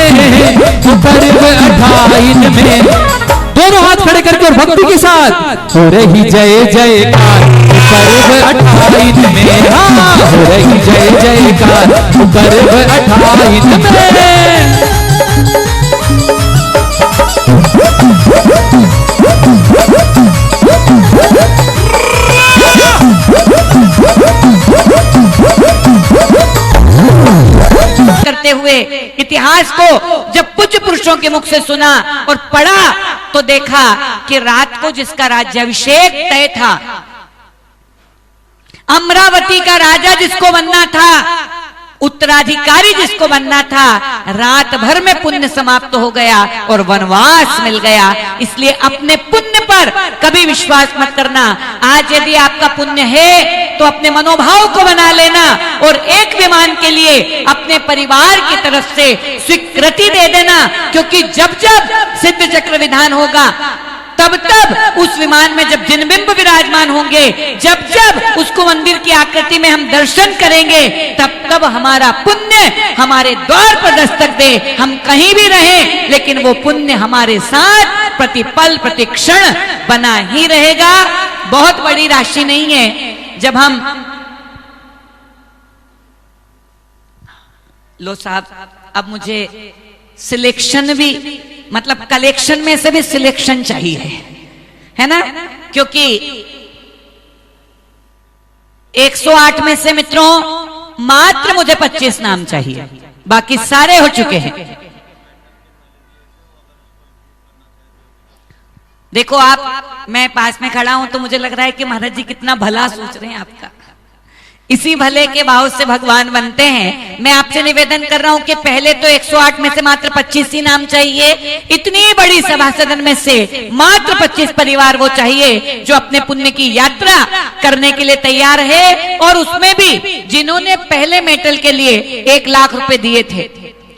ओ पर्व 28 में। दोनों हाथ खड़े करके और भक्ति के साथ हो रही जय जयकार पर्व 28 में, हाँ हो रही जय जयकार पर्व 28 में। करते हुए इतिहास को जब पूज्य पुरुषों के मुख से सुना और पढ़ा तो देखा कि रात को जिसका राज्याभिषेक तय था, अमरावती का राजा जिसको बनना था, उत्तराधिकारी जिसको बनना था, रात भर में पुण्य समाप्त हो गया और वनवास मिल गया। इसलिए अपने पुण्य पर कभी विश्वास मत करना। आज यदि आपका पुण्य है तो अपने मनोभाव को बना लेना और एक विमान के लिए अपने परिवार की तरफ से स्वीकृति दे देना, क्योंकि जब जब सिद्ध चक्र विधान होगा तब तब उस विमान में जब जिनबिंब विराजमान होंगे, जब जब उसको मंदिर की आकृति में हम दर्शन करेंगे, तब तब हमारा पुण्य हमारे द्वार पर दस्तक दे। हम कहीं भी रहें लेकिन वो पुण्य हमारे साथ प्रतिपल प्रतिक्षण बना ही रहेगा। बहुत बड़ी राशि नहीं है। जब हम लो साहब, अब मुझे सिलेक्शन भी, मतलब कलेक्शन में से भी सिलेक्शन चाहिए, है ना, क्योंकि 108 में से मित्रों मात्र मुझे 25 नाम चाहिए, बाकी सारे हो चुके हैं। देखो आप, मैं पास में खड़ा हूं तो मुझे लग रहा है कि महाराज जी कितना भला सोच रहे हैं आपका। इसी भले के भाव से भगवान बनते हैं। मैं आपसे निवेदन कर रहा हूं कि पहले तो 108 में से मात्र 25 ही नाम चाहिए। इतनी बड़ी सभा सदन में से मात्र 25 परिवार वो चाहिए जो अपने पुण्य की यात्रा करने के लिए तैयार है, और उसमें भी जिन्होंने पहले मेटल के लिए 1 लाख रुपए दिए थे,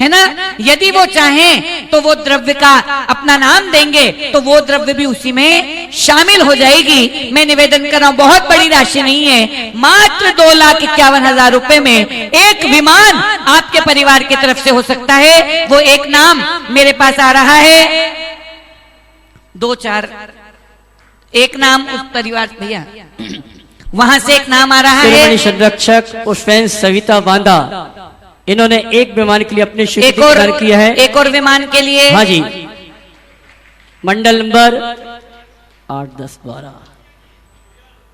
है ना। यदि वो चाहें तो वो द्रव्य का अपना नाम देंगे तो वो द्रव्य भी उसी में शामिल हो जाएगी। मैं निवेदन कर रहा हूं, बहुत बड़ी राशि नहीं है, मात्र 2,51,000 रुपए में एक विमान आपके परिवार की तरफ से हो सकता है। वो एक नाम मेरे पास आ रहा है, 2-4 एक नाम उस परिवार, भैया वहां से एक नाम आ रहा है, संरक्षक पुष्पेंद्र सविता बांदा, इन्होंने एक विमान के लिए अपने एक और किया है। एक और विमान के लिए, हाँ जी, मंडल नंबर 8, 10, 12।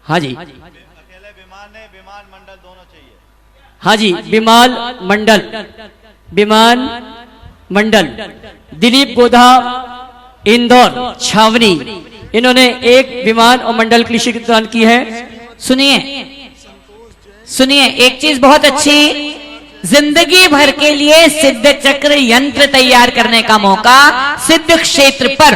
हाँ जी, अकेले विमान ने विमान मंडल दोनों चाहिए। हाँ जी, विमान मंडल दिलीप गोधा, इंदौर छावनी, इन्होंने एक विमान और मंडल के लिए स्वीकृति की है। सुनिए एक चीज बहुत अच्छी, जिंदगी भर के लिए सिद्ध चक्र यंत्र तैयार करने का मौका सिद्ध क्षेत्र पर,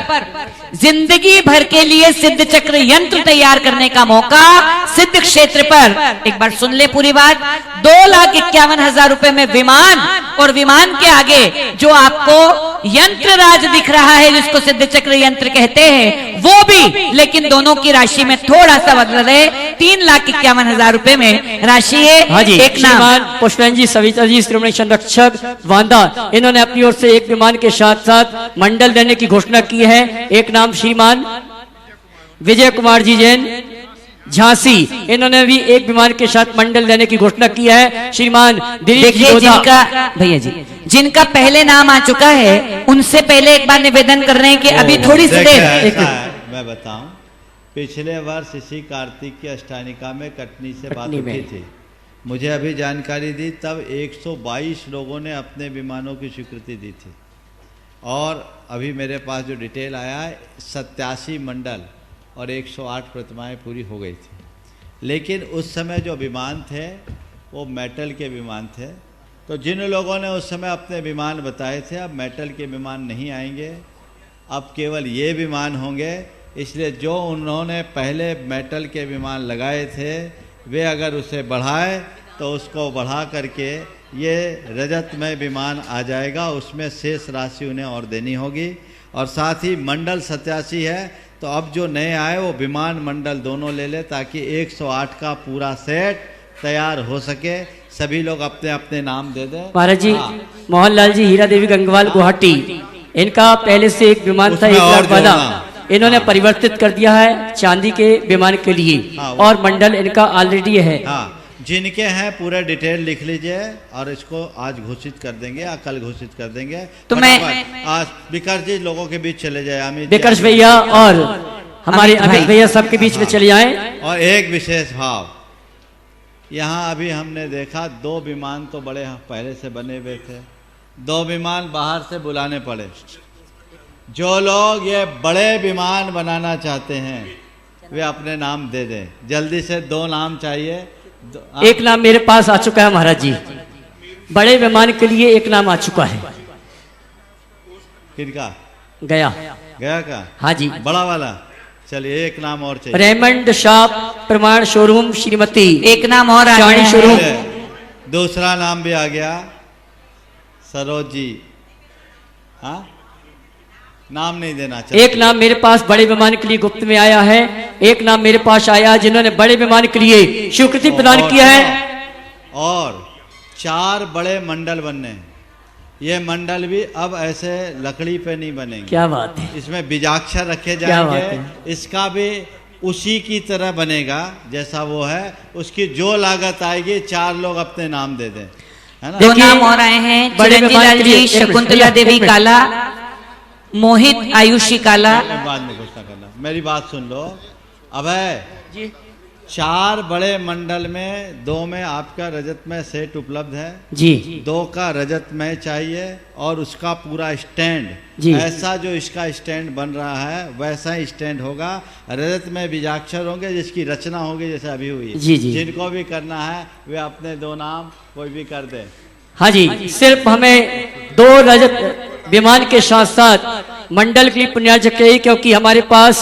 जिंदगी भर के लिए सिद्ध चक्र यंत्र तैयार करने का मौका सिद्ध क्षेत्र पर। एक बार सुन ले पूरी बात, 2,51,000 रुपए में विमान, और विमान के आगे जो आपको यंत्र राज दिख रहा है जिसको सिद्ध चक्र यंत्र कहते हैं वो भी, लेकिन दोनों की राशि में थोड़ा सा बदल है। 3,51,000 रुपए में राशि है। हाँ जी, एक नाम श्रीमान पुष्पेंद्र जी सविता जी श्रोमणी संरक्षक वांदा, इन्होंने अपनी ओर से एक विमान के साथ साथ मंडल देने की घोषणा की है। एक नाम श्रीमान विजय कुमार जी जैन झांसी, इन्होंने भी एक विमान के साथ मंडल देने की घोषणा की है। श्रीमान दिलीप जी जिनका भैया जी जिनका पहले नाम आ चुका है, उनसे पहले एक बार निवेदन कर रहे हैं कि अभी थोड़ी सी देर मैं बताऊं, पिछले वर्ष इसी कार्तिक की अष्टानिका में कटनी से बात उठी थी, मुझे अभी जानकारी दी, तब 122 लोगों ने अपने विमानों की स्वीकृति दी थी। और अभी मेरे पास जो डिटेल आया है, 87 मंडल और 108 प्रतिमाएं पूरी हो गई थी। लेकिन उस समय जो विमान थे वो मेटल के विमान थे, तो जिन लोगों ने उस समय अपने विमान बताए थे, अब मेटल के विमान नहीं आएंगे, अब केवल ये विमान होंगे। इसलिए जो उन्होंने पहले मेटल के विमान लगाए थे, वे अगर उसे बढ़ाए तो उसको बढ़ा करके ये रजत में विमान आ जाएगा, उसमें शेष राशि उन्हें और देनी होगी। और साथ ही मंडल 87 है, तो अब जो नए आए वो विमान मंडल दोनों ले ले, ताकि 108 का पूरा सेट तैयार हो सके। सभी लोग अपने अपने नाम दे दें। महाराज जी, मोहनलाल जी हीरा देवी गंगवाल गुवाहाटी, इनका पहले से एक विमान था 1 लाख वाला, इन्होंने परिवर्तित कर दिया है चांदी के विमान के लिए। और मंडल इनका ऑलरेडी है। जिनके हैं पूरे डिटेल लिख लीजिए और इसको आज घोषित कर देंगे या कल घोषित कर देंगे। तो मैं आज विकर्ष जी लोगों के बीच चले जाए, अमित विकर्ष भैया और हमारे अमित भैया सबके बीच में चले जाएं। और एक विशेष भाव, यहाँ अभी हमने देखा 2 विमान तो बड़े पहले से बने हुए थे, 2 विमान बाहर से बुलाने पड़े। जो लोग ये बड़े विमान बनाना चाहते हैं वे अपने नाम दे दें, जल्दी से 2 नाम चाहिए। एक नाम मेरे पास आ चुका है महाराज जी, बड़े विमान के लिए एक नाम आ चुका है। किनका? गया गया का? हाँ जी, बड़ा वाला। चलिए एक नाम और चाहिए। रेमंड शॉप प्रमाण शोरूम श्रीमती, एक नाम और आ चाणी शोरूम। दूसरा नाम भी आ गया, सरोज जी। हाँ, नाम नहीं देना चाहिए। एक नाम मेरे पास बड़े विमान के लिए गुप्त में आया है, एक नाम मेरे पास आया जिन्होंने बड़े विमान के लिए स्वीकृति प्रदान किया है। और 4 बड़े मंडल बनने हैं। ये मंडल भी अब ऐसे लकड़ी पे नहीं बनेंगे। क्या बात है। इसमें बीजाक्षर रखे जाएंगे, इसका भी उसी की तरह बनेगा जैसा वो है। उसकी जो लागत आएगी 4 लोग अपने नाम दे दें, है ना। 2 नाम और आए हैं, चिरंजीलाल जी शकुंतला देवी काला, मोहित आयुषी काला। बाद में घोषणा करना, मेरी बात सुन लो। अब है 4 बड़े मंडल में 2 में आपका रजत में सेट उपलब्ध है जी, 2 का रजत में चाहिए और उसका पूरा स्टैंड जी। ऐसा जो इसका स्टैंड बन रहा है वैसा ही स्टैंड होगा। रजत में बीजाक्षर होंगे जिसकी रचना होगी जैसे अभी हुई। जी जी। जिनको भी करना है वे अपने 2 नाम कोई भी कर दे। हाँ जी, सिर्फ हमें 2 रजत विमान के साथ साथ मंडल की पुण्यार्जक है, क्योंकि हमारे पास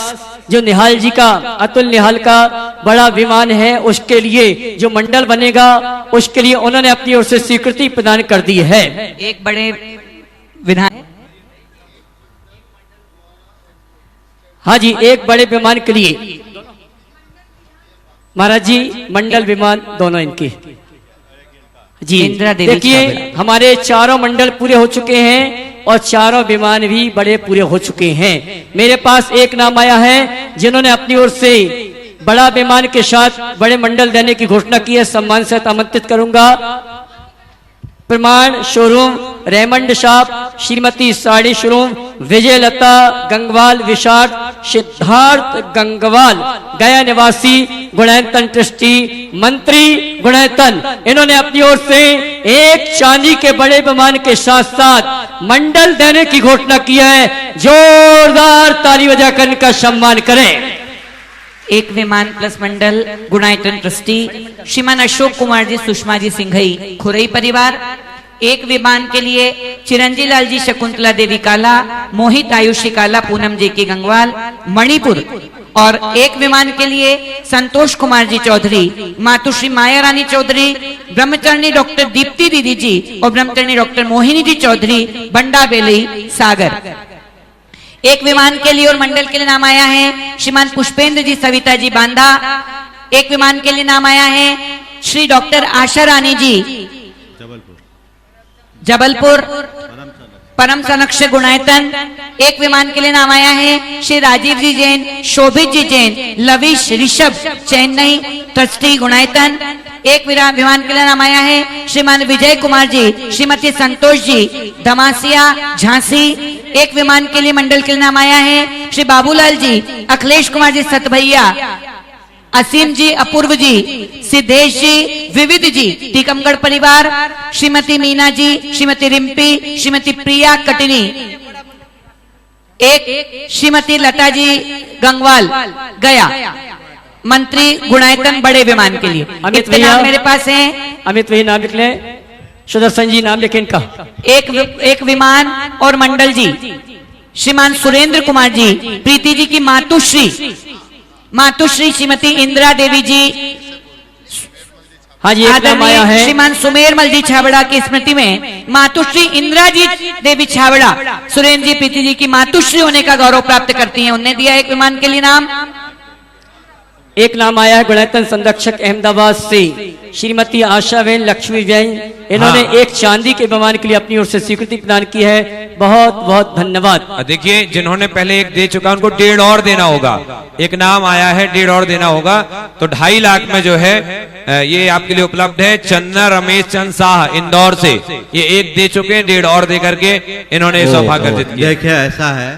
जो निहाल जी का, अतुल निहाल का बड़ा विमान है, उसके लिए जो मंडल बनेगा उसके लिए उन्होंने अपनी ओर से स्वीकृति प्रदान कर दी है। एक बड़े विधान, हाँ जी, एक बड़े विमान के लिए महाराज जी मंडल विमान दोनों इनके जी। देखिए हमारे 4 मंडल पूरे हो चुके हैं और 4 विमान भी बड़े पूरे हो चुके हैं। मेरे पास एक नाम आया है जिन्होंने अपनी ओर से बड़ा विमान के साथ बड़े मंडल देने की घोषणा की है। सम्मान से आमंत्रित करूंगा। Praman showroom Raymond shop Shrimati sari showroom Vijaylata Gangwal विशाट सिद्धार्थ गंगवाल गया निवासी गुणैतन ट्रस्टी मंत्री गुणैतन, इन्होंने अपनी ओर से एक चांदी के बड़े विमान के साथ साथ मंडल देने की घोषणा की है। जोरदार ताली बजाकर इनका सम्मान करें। एक विमान प्लस मंडल गुणायतन ट्रस्टी श्रीमान अशोक कुमार जी सुषमा जी सिंघई खुरई परिवार। एक विमान के लिए चिरंजीलाल जी शकुंतला देवी काला, मोहित आयुषी काला, पूनम जी की गंगवाल मणिपुर। और एक विमान के लिए संतोष कुमार जी चौधरी, मातुश्री माया रानी चौधरी, ब्रह्मचर्णी डॉक्टर दीप्ति दीदी जी और ब्रह्मचर्णी डॉक्टर मोहिनी जी चौधरी बंडा बेलई सागर। एक विमान के लिए और मंडल के लिए नाम आया है श्रीमान पुष्पेंद्र जी सविता जी बांदा, एक विमान के लिए नाम आया है श्री डॉक्टर आशा रानी जी, जबलपुर परम सनक्ष गुणायतन। एक विमान के लिए नाम आया है श्री राजीव जी जैन, शोभित जी जैन, लविश ऋषभ चेन्नई ट्रस्टी गुणायतन। एक विमान के लिए नाम आया है श्रीमान विजय कुमार जी, श्रीमती संतोष जी धमासिया झांसी। एक विमान के लिए मंडल के लिए नाम आया है श्री बाबूलाल जी, अखिलेश कुमार जी सतभैया, असीम जी, अपूर्व जी, सिद्धेश जी, विविध जी टीकमगढ़ परिवार, श्रीमती मीना जी, श्रीमती रिम्पी, श्रीमती प्रिया कटनी। एक श्रीमती लता जी गंगवाल गया, मंत्री गुणायतन बड़े विमान के लिए। अमित इतने भैया नाम मेरे पास हैं। अमित भैया नाम लिख लें, सुदर्शन जी नाम लिखें इनका। एक विमान और मंडल जी श्रीमान सुरेंद्र कुमार जी, प्रीति जी की मातुश्री श्रीमती इंदिरा देवी जी, हाँ जी एक नाम आया है श्रीमान सुमेरमल जी छाबड़ा की स्मृति में मातुश्री इंदिरा जी देवी छाबड़ा सुरेंद्र जी प्रीति जी की मातुश्री होने का गौरव प्राप्त करती हैं, उन्हें दिया एक विमान के लिए नाम। एक नाम आया है गुणायतन संरक्षक अहमदाबाद से श्रीमती आशाबेन लक्ष्मी जैन। इन्होंने एक चांदी के विमान के लिए अपनी ओर से स्वीकृति प्रदान की है, बहुत बहुत धन्यवाद। देखिए जिन्होंने पहले एक दे चुका उनको 1.5 और देना होगा। एक नाम आया है 1.5 और देना होगा, तो 2.5 लाख में जो है ये आपके लिए उपलब्ध है। चन्ना रमेश चंद शाह इंदौर से ये एक दे चुके हैं, 1.5 और दे करके इन्होंने सौभाग्य अर्जित किया। देखिए ऐसा है,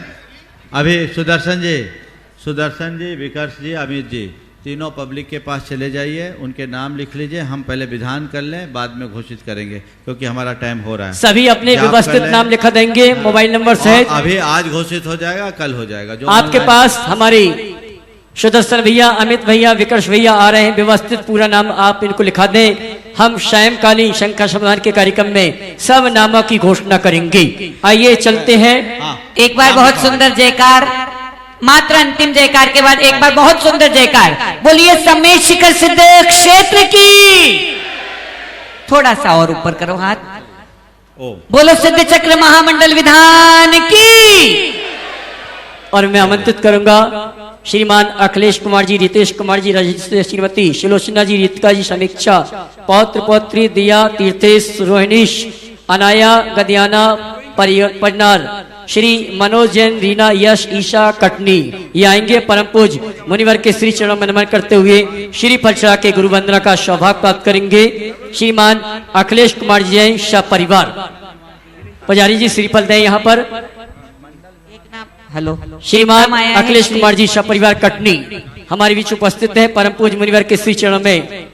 अभी सुदर्शन जी, विकर्ष जी, अमित जी तीनों पब्लिक के पास चले जाइए, उनके नाम लिख लीजिए। हम पहले विधान कर लें, बाद में घोषित करेंगे क्योंकि हमारा टाइम हो रहा है। सभी अपने व्यवस्थित नाम लिखा देंगे, मोबाइल नंबर सहित। अभी आज घोषित हो जाएगा, कल हो जाएगा। जो आपके पास हमारी सुदर्शन भैया, अमित भैया, विकर्ष भैया आ रहे हैं, व्यवस्थित पूरा नाम आप इनको लिखा दें। हम सायंकालीन शंखा समाधान के कार्यक्रम में सब नामों की घोषणा करेंगे। आइए चलते हैं। एक बार बहुत सुंदर जयकार, मात्र अंतिम जयकार के बाद एक बार बहुत सुंदर जयकार बोलिए सम्मेद शिखर सिद्ध क्षेत्र की। थोड़ा सा और ऊपर करो हाथ, बोलो सिद्ध चक्र महामंडल विधान की। और मैं आमंत्रित करूंगा श्रीमान अखिलेश कुमार जी, रितेश कुमार जी, श्रीमती शिलोचना जी, रितिका जी, समीक्षा, पौत्र पौत्री दिया, तीर्थेश, रोहिणीश, अनाया, गदियाना, परिनार, श्री मनोज जैन, रीना, यश, ईशा, कटनी। ये आएंगे परम पूज मुनिवर के श्री चरणों में नमन करते हुए श्री फल चढ़ा के गुरु वंदना का सौभाग्य प्राप्त करेंगे। श्रीमान अखिलेश कुमार जी जैन शाह परिवार, पुजारी जी श्रीफल दें यहाँ पर। हेलो, श्रीमान अखिलेश कुमार जी शाह परिवार कटनी हमारे बीच उपस्थित है। परम पूज मुनिवर के श्री चरणों में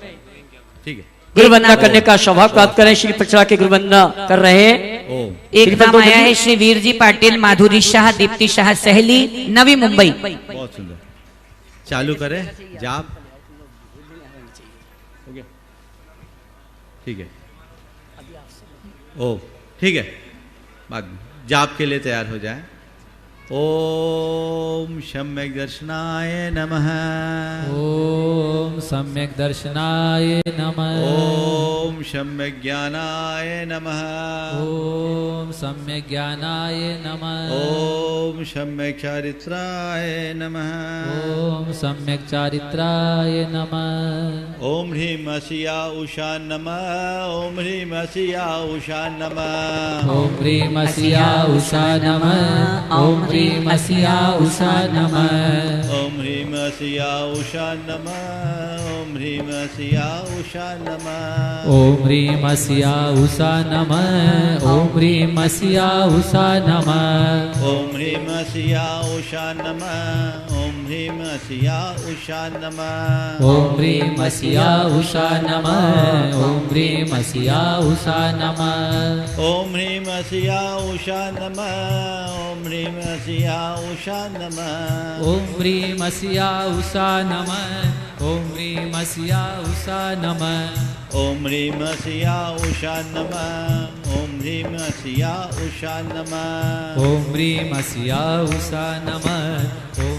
गुरु वंदना करने का सौभाग्य प्राप्त करें। श्री प्रचरा के गुरु वंदना कर रहे हैं। एक नाम आया है श्री वीर जी पाटिल, माधुरी शाह, दीप्ति शाह सहली, नवी मुंबई। बहुत सुंदर, चालू करें जाप। ठीक है, ओ ठीक है, बाद में जाप के लिए तैयार हो जाए। ओम सम्यक दर्शनाय नमः। ओम सम्यक दर्शनाय नमः। ओम सम्यक ज्ञानाय नमः। ओम सम्यक ज्ञानाय नमः। ओम सम्यक चारित्राय नमः। ओम सम्यक चारित्राय नमः। ओम ह्रीं असिया उषा नमः। ओम ह्रीं असिया उषा नमः। ओम ह्रीं असिया उषा नमः। ओम ह्रीं असिया उषा नमः। ओम ह्रीं असिया उषा नमः। ओम ह्रीं असिया उषा नमः। ओम ह्रीं असिया उषा नमः। ओम ह्रीं असिया उषा नमः। ओम ह्रीं असिया उषा नमः। ओम ह्रीं असिया उषा नमः। ओम ह्रीं असिया उषा नमः। ओम ह्रीं असिया उषा नमः। ओम ह्रीं असिया उषा नमः। ओम ह्रीं असिया उषा नमः। ओम ह्रीं असिया उषा नमः। ओम ह्रीं असिया उषा नमः। ओम ह्रीं असिया उषा नमः। ओम ह्रीं असिया उषा नमः। ओम ह्रीं असिया उषा नमः। ओम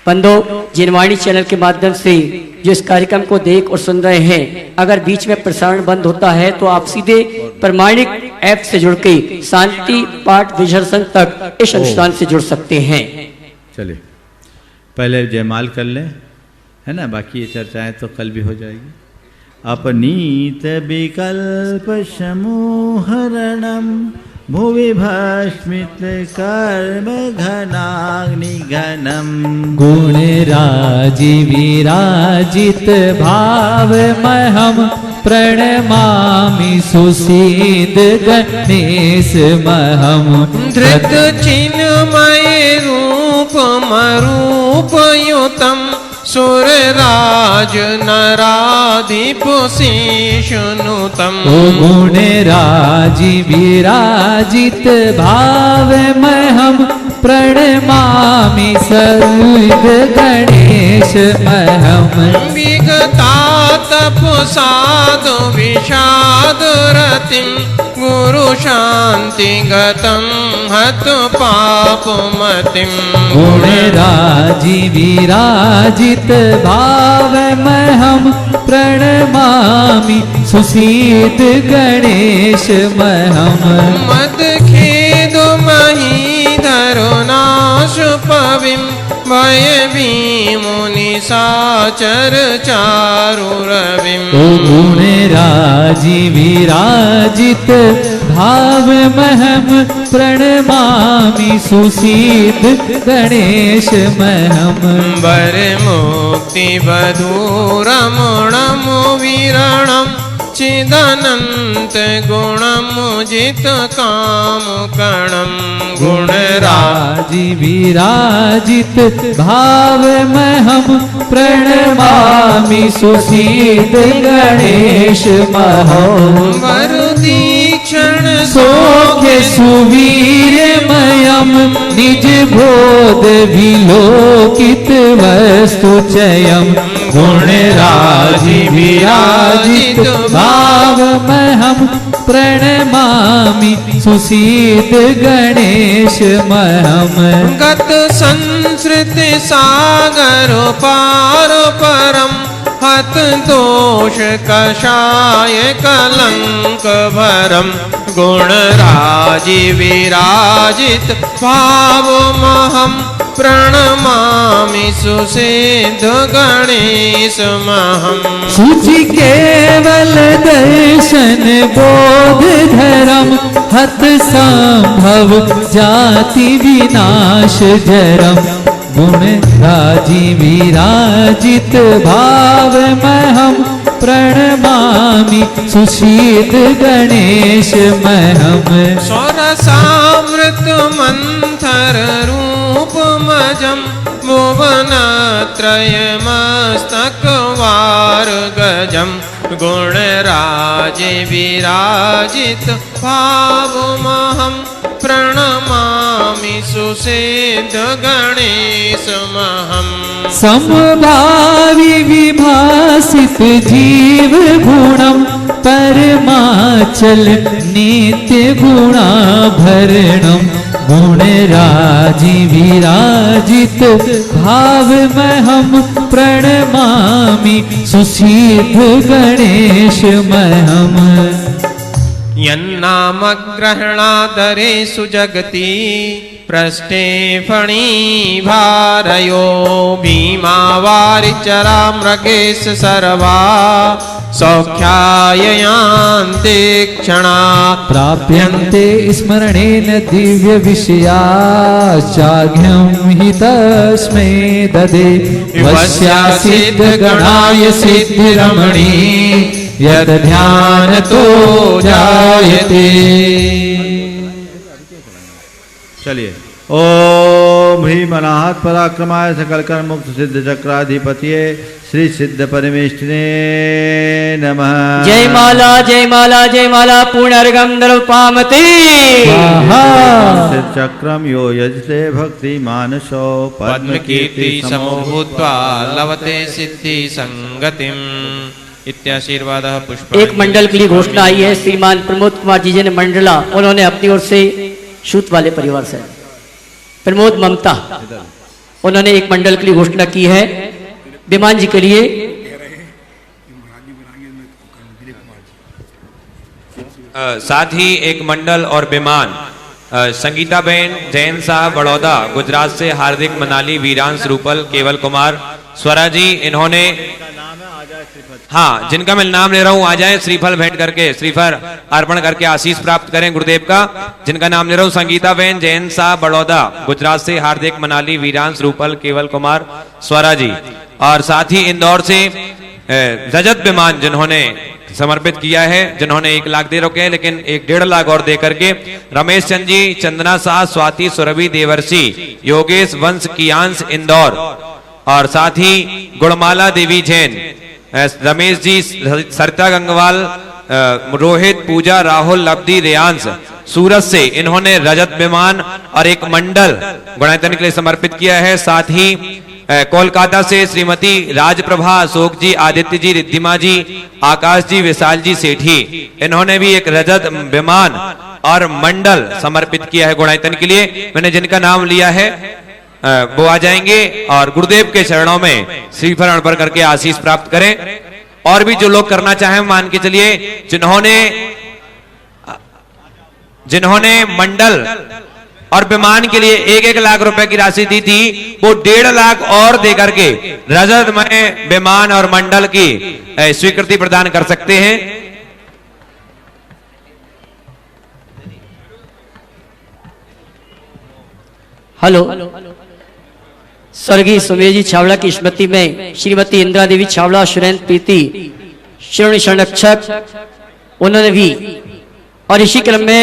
बंधो जिनवाणी चैनल के माध्यम से जो इस कार्यक्रम को देख और सुन रहे हैं, अगर बीच में प्रसारण बंद होता है तो आप सीधे प्रमाणिक ऐप से जुड़ के शांति पाठ विजय संघ तक इस अनुष्ठान से जुड़ सकते हैं। चलिए पहले जयमाल कर लें, है ना, बाकी ये चर्चाएं तो कल भी हो जाएगी। अपनीत विकल्प समूहरणम भुवि भस्मित कर्म घनाग्नि घनम गुण राजी विराजित भावमहं प्रणमामि सुसीद गणेश महम धृत चिन्मय रूप मरूप युतम सुरराज नराधिप शेषनुतम। ओ गुण राजी विराजित भावमहं प्रणमामि सर्व गणेश महम विगता तपसाधु विषाद रतिम गुरु शांति गतम हत पाप मतिम। गुण राजी विराजित भावमहं प्रणमामि सुसीद गणेश महम मद खेदु मही धरुनाश पविम भय भीमुनि साचर चारु रविम। ओ गुण राजी विराजित भावमहं प्रणमामि सुसीद गणेश महम वर मुक्ति बधूरमणम विरणम चिदानंत गुणमुजित काम कणम। गुण राजी विराजित भावमहं प्रणमामि सुसीद गणेश महम वरुदीक्षण सौख्य सुवीर्यमयं निज बोध विलोकित वस्तुचयं गुण राजी विराजित भावमहं प्रणमामि सुसीद गणेश महम गत संस्कृत सागर पार परम हत दोष कषाय कलंक भरम। गुण राजी विराजित भावमहं प्रणमामि सुसिद्ध गणेश महम। शुचि केवल दर्शन बोध धरम हत संभव जाति विनाश जरम। गुण राजी विराजित भावमहं प्रणमामि सुशीद गणेश महम। स्वरसामृत मंथर रूप मजम भुवनत्रय मस्तक वार गजम। गुण राजे विराजित भावमहं प्रणमामि सुसिद्ध गणेश महम। समभावि विभासित जीव गुणम परमाचल नित्य गुणाभरणम। गुण राजी विराजित भावमहं प्रणमामि सुसिद्ध गणेश महम। यन्नामग्रहणादरे सुजगति पृष्ठे फणीभारयो भीमावारिचरा मृगेश सर्वा सौख्याय यान्ते क्षणा। प्राप्यन्ते स्मरणेन दिव्य विषयाचाघ्यं हि तस्मै ददे वश्या सिद्ध गणाय सिद्धिरमणी यद ध्यान तो जायते। चलिए ओम ह्रीं अनाहत पराक्रमाय सकल कर्म मुक्त सिद्ध चक्राधिपतिये श्री सिद्ध परमेष्ठिने नमः। जय माला पुनर्गम नरुपामते। चक्रम यो यजते भक्ति मानसो पद्म कीर्ति समो भूत्वा लभते सिद्धि संगतिम। इत्याशीर्वाद पुष्प। एक मंडल के लिए घोषणा आई है, श्रीमान प्रमोद कुमार जी ने मंडला, उन्होंने अपनी ओर से शूत वाले परिवार से प्रमोद ममता उन्होंने एक मंडल के लिए घोषणा की है। विमान जी के लिए साथ ही एक मंडल और विमान संगीता बेन जैन साहब बड़ौदा गुजरात से, हार्दिक मनाली वीरांश रूपल केवल कुमार स्वरा जी, इन्होंने हाँ जिनका मैं नाम ले रहा हूं आ जाए, श्रीफल भेंट करके श्रीफल अर्पण करके आशीष प्राप्त करें गुरुदेव का। जिनका नाम ले रहा हूं संगीता बेन जैन साहब बड़ौदा गुजरात से, हार्दिक मनाली वीरांश रूपल केवल कुमार स्वरा जी, और साथ ही इंदौर से रजत विमान जिन्होंने समर्पित किया है, जिन्होंने 1 लाख दे रखे हैं, लेकिन 1.5 लाख और दे करके रमेश चंद जी, चंदना शाह, स्वाति सुरभि देवर्षि, योगेश वंश कियांश इंदौर, और साथ ही गुणमाला देवी जैन, रमेश जी, सरिता गंगवाल, रोहित, पूजा, राहुल, लब्धि, रेयांश सूरत से, इन्होंने रजत विमान और एक मंडल गुणायतन के लिए समर्पित किया है। साथ ही कोलकाता से श्रीमती राजप्रभा, अशोक जी, आदित्य जी, रिद्धिमा जी, आकाश जी, विशाल जी सेठी, इन्होंने भी एक रजत विमान और मंडल समर्पित किया है गुणायतन के लिए। मैंने जिनका नाम लिया है वो आ जाएंगे और गुरुदेव के चरणों में श्रीफल अर्पण करके आशीष प्राप्त करें। और भी जो लोग करना चाहें मान के चलिए, जिन्होंने मंडल और विमान के लिए 1-1 लाख रुपए की राशि दी थी, वो 1.5 लाख और देकर के रजत में विमान और मंडल की स्वीकृति प्रदान कर सकते हैं। हेलो, स्वर्गीय सुमेर जी छावड़ा की स्मृति में श्रीमती इंदिरा देवी छावड़ा, सुरेंद्र प्रीति, श्रेणी संरक्षक, उन्होंने भी, और इसी क्रम में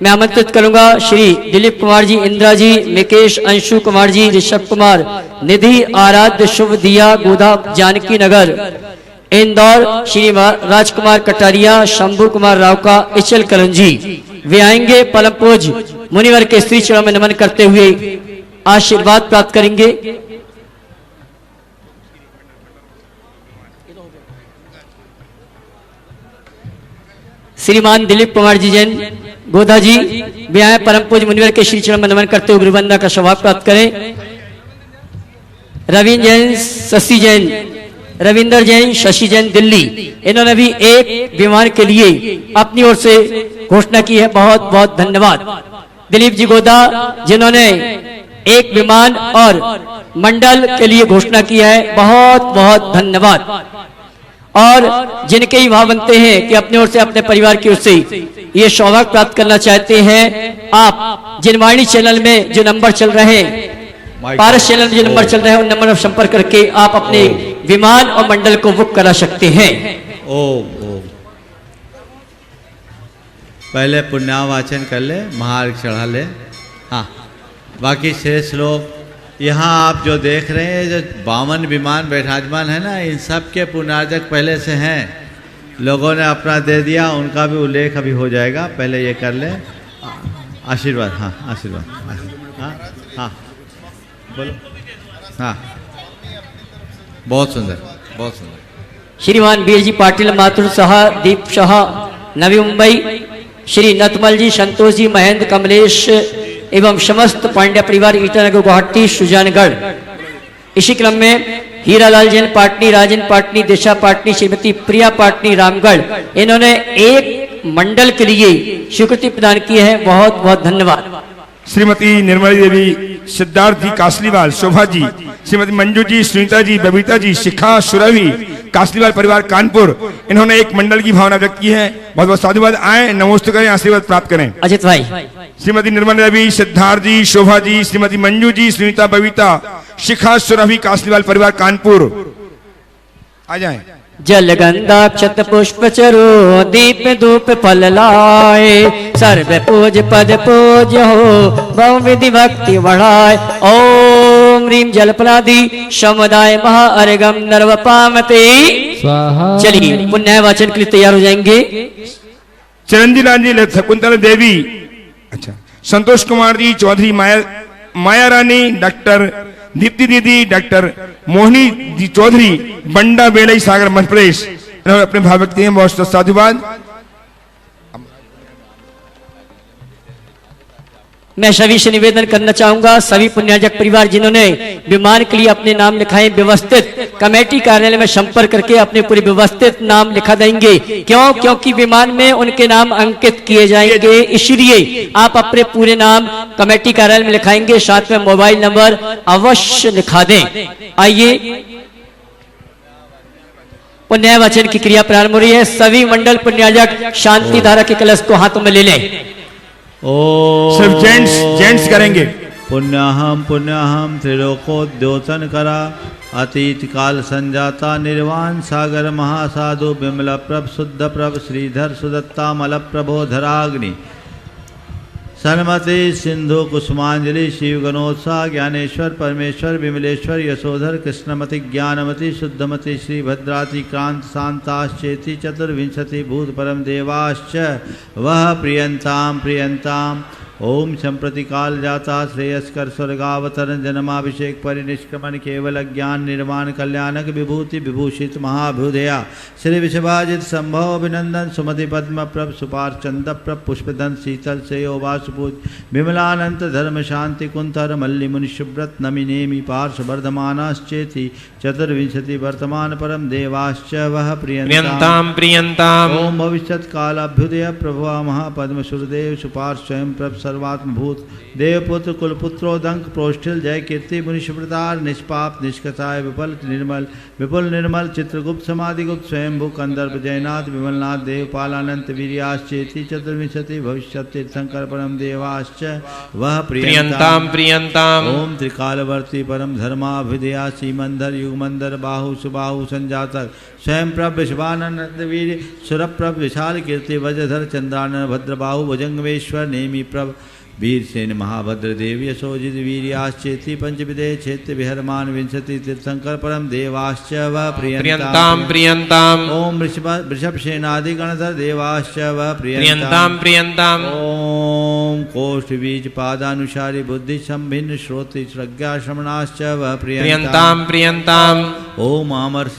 मैं आमंत्रित करूंगा श्री दिलीप कुमार जी, इंदिरा जी, निकेश, अंशु कुमार जी, ऋषभ कुमार, निधि, आराध्य, शुभ, दिया, गोदा, जानकी नगर, इंदौर, श्री राजकुमार कटारिया, शंभू कुमार राव का, इचल करंजी, वे आएंगे। परमपूज मुनिवर के श्री चरणों में नमन करते हुए आशीर्वाद प्राप्त करेंगे। श्रीमान दिलीप कुमार जी जैन गोधा जी भी आए, परम पूज्य मुनिवर के श्री चरण में नमन करते हुए गुरुवंदना का सौभाग्य प्राप्त करें। रविंद्र जैन, शशि जैन, रविंदर जैन, शशि जैन दिल्ली, इन्होंने भी एक विमान के लिए अपनी ओर से घोषणा की है। बहुत बहुत धन्यवाद। दिलीप जी गोदा जिन्होंने एक विमान और मंडल के लिए घोषणा किया है, बहुत बहुत धन्यवाद। और जिनके ही भाव बनते हैं कि अपने ओर से, अपने परिवार की ओर से ये सौभाग्य प्राप्त करना चाहते हैं, आप जिनवाणी चैनल में जो नंबर चल रहे हैं, पारस चैनल में जो नंबर चल रहे हैं, उन नंबर पर संपर्क करके आप अपने विमान और मंडल को बुक करा सकते हैं। पहले पुण्यावाचन कर ले, महार्घ चढ़ा ले। हाँ, बाकी शेष लोग यहाँ आप जो देख रहे हैं, जो 52 विमान बैठाजमान है ना, इन सब के पुण्यार्जक पहले से हैं, लोगों ने अपना दे दिया, उनका भी उल्लेख अभी हो जाएगा। पहले ये कर ले। आशीर्वाद, हाँ आशीर्वाद, हाँ हाँ बोलो, हाँ बहुत सुंदर, बहुत सुंदर। श्रीमान वीर जी पाटिल, मातुर शाह, दीप शाह, नवी मुंबई, श्री नतमल जी, संतोष जी, महेंद्र, कमलेश एवं समस्त पांड्या परिवार, ईटानगर, गुवाहाटी, सुजानगढ़। इसी क्रम में हीरालाल जैन पाटनी, राजन पाटनी, दिशा पाटनी, श्रीमती प्रिया पाटनी, रामगढ़, इन्होंने एक मंडल के लिए स्वीकृति प्रदान की है। बहुत बहुत धन्यवाद। श्रीमती निर्मली देवी, सिद्धार्थ जी कासलीवाल, शोभा जी, श्रीमती मंजू जी, सुनीता जी, बबीता जी, शिखा, सुरभि, कासलीवाल परिवार कानपुर, इन्होंने एक मंडल की भावना व्यक्त की है। बहुत बहुत साधुवाद। आए, नमोस्त करें, आशीर्वाद प्राप्त करें। अजित भाई, श्रीमती निर्मला देवी, सिद्धार्थ जी, शोभा जी, श्रीमती मंजू जी, सुनीता, बबीता, शिखा, सुरभि, कासलीवाल परिवार कानपुर, आ जाएं। जल गंधा क्षत पुष्प चरो, दीप धूप फल लाए, सर्व पूज पद पूज हो, बहु विधि भक्ति बढ़ाए। ओम ह्रीम जलपलादि समुदाय महा अर्गम नर्व पामते स्वाहा। चलिए पुण्य वाचन के लिए तैयार हो जाएंगे। चिरंजी लाल जी, शकुंतला देवी, अच्छा, संतोष कुमार जी चौधरी, माया रानी, डॉक्टर दीप्ति दीदी, डॉक्टर मोहिनी जी चौधरी, बंडा बेलई, सागर, मध्य प्रदेश, इन्होंने अपने भाव व्यक्त किए हैं। बहुत साधुवाद। मैं सभी से निवेदन करना चाहूंगा, सभी पुण्यार्जक परिवार जिन्होंने विमान के लिए अपने नाम लिखाए, व्यवस्थित कमेटी कार्यालय में संपर्क करके अपने पूरे व्यवस्थित नाम लिखा देंगे। क्यों? क्योंकि विमान में उनके नाम अंकित किए जाएंगे, इसलिए आप अपने पूरे नाम कमेटी कार्यालय में लिखाएंगे, साथ में मोबाइल नंबर अवश्य लिखा दें। आइए पुण्य वचन की क्रिया प्रारंभ हो रही है। सभी मंडल पुण्यार्जक शांति धारा के कलश को हाथों में ले लें। सिर्फ जेंट्स करेंगे। पुण्याहम त्रिलोकोद्योतन करा, अतीत काल संजाता निर्वाण सागर महासाधु विमल प्रभ शुद्ध प्रभ श्रीधर सुदत्ता मल प्रभोधराग्नि सन्मति सिंधु कुसुमांजलि शिव गणोत्साह ज्ञानेश्वर परमेश्वर विमलेश्वर यशोधर कृष्णमति ज्ञानमति शुद्धमति श्री भद्राति क्रांत शांताश्चेति चतुर्विंशति भूत परम देवाश्च वह प्रियंताम ओम संप्रति काल जाता श्रेयस्कर स्वर्गावतरण जन्माभिषेक परिनिष्क्रमण केवल ज्ञान निर्माण कल्याणक विभूति विभूषित महाभुदया श्री विषभाजित संभव अभिनंदन सुमति पद्म प्रभ सुपार चंद प्रभ पुष्पदन शीतल से वासुपूज विमलानंत धर्म शांति कुंतर मल्लि मुनि शुभ्रत नमि नेमि पार्श्व वर्धमानाश्चेति चतुर्विंशति वर्तमान परम देवाश्च वह प्रियंताम ओम भविष्यत् कालाभ्युदय प्रभु महापद्म सुरदेव सुपार स्वयं प्रभ सर्वात्मभूत देवपुत्र कुलपुत्रोदंक प्रोष्ठिल जय कीर्ति मुनि सुप्रतार निष्पाप निष्कसाय विपुल निर्मल चित्रगुप्त समाधिगुप्त स्वयंभू कंदर्प जयनाथ विमलनाथ देवपालानंत वीर्याश्चेति चतुर्विंशति भविष्यत् तीर्थंकर परम देवाश्च वह प्रियंताम ओम त्रिकालवर्ती परम धर्माभिधेया सीमंदर युगमंदर बाहु सुबाहु संजातक स्वयं प्रभ विश्वानंद वीर सुरप्रभ विशाल कीर्ति वज्रधर चंद्रानन भद्रबाहु भुजंगमेश्वर नेमी प्रभ वीरसेन महाभद्र देव यशोजित वीर्याश्चेति पंचविदे क्षेत्र विहरमान विंशति तीर्थंकर परम देवाश्च वह प्रियंताम ओम वृषभ सेनादि गणधर देवाश्च वह प्रियंताम ओम कोष्ठ बीज पादानुसारी बुद्धि संभिन्न श्रोत्र प्रज्ञा श्रवणाश्च वह प्रियंताम ओम अमर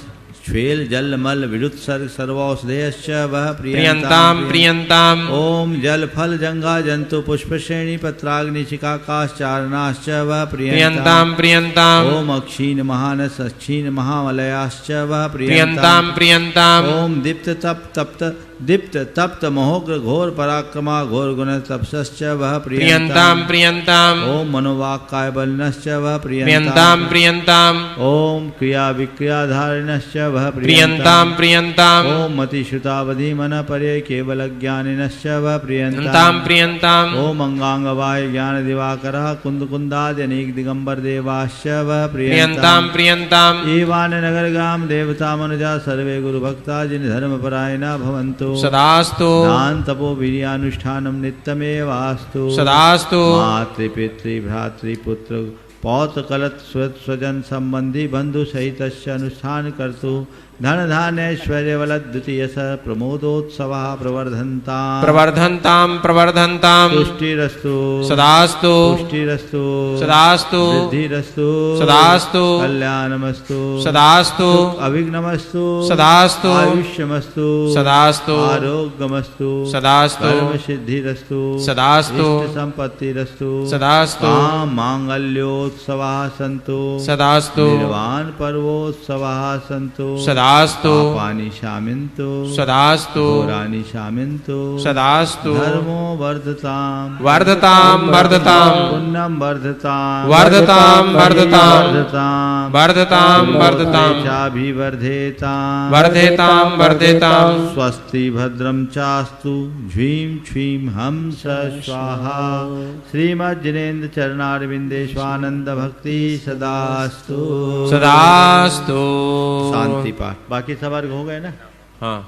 श्वेल जल मल विद्युत्सर्ग सर्वौषधेयश्च वह प्रियंताम ओम जल फल जंगा जंतु पुष्प श्रेणी पत्राग्नि शिखाकाश्चारणाश्च वह प्रियंताम ओम अक्षीण महानस अक्षीण महामलयाश्च वह प्रियंताम ओम दीप्त तप्त महोग्र घोर पराक्रमा घोर गुण तपसश्च वह प्रियंताम ओम मनोवाक्काय बलनश्च वह प्रियंताम ओम क्रिया विक्रियाधारिणश्च वह प्रियंताम ओम मतिश्रुतावधि मन परे केवल ज्ञानिनश्च वह प्रियंताम ओम अंगांगवाय ज्ञान दिवाकरः कुंद कुंदादि अनेक दिगंबर देवाश्च वह प्रियंताम एवान नगर ग्राम देवता मनुजा सर्वे गुरु भक्ता जिन धर्म परायणा भवन्तु सदास्तु दान तपो वीर्यानुष्ठानम नित्यमेवास्तु सदास्तु मातृपितृ भ्रातृपुत्र पौत्र कलत स्वजन संबंधी बंधु सहित अनुष्ठान कर्तु धन धान्य ऐश्वर्य बल द्वितीय प्रमोदोत्सव प्रवर्धन्ताम तुष्टिरस्तु सदास्तु सदास्तु सदास्तु कल्याणमस्तु सदास्तु अभिघ्नमस्तु सदास्तु आयुष्यमस्तु सदास्तु आरोग्यमस्तु सदास्तु सिद्धिरस्तु सदास्तु संपत्तिरस्तु सदास्तु मांगल्योत्सवाः सन्तु सदास्तु निर्वाण पर्वोत्सवाः सन्तु सदास्तु पानी शामिन्तु सदास्तु रानी शामिन्तु सदास्तु धर्मो वर्धताम पुण्यम वर्धताम वर्धेताम स्वस्ति भद्रम चास्तु झ्वीं क्षीं हंस स्वाहा श्रीमज्जिनेन्द्र चरणारविंदेश्वानंद भक्ति सदास्तु शांति पाठ। बाकी सब वर्ग हो गए ना। हाँ,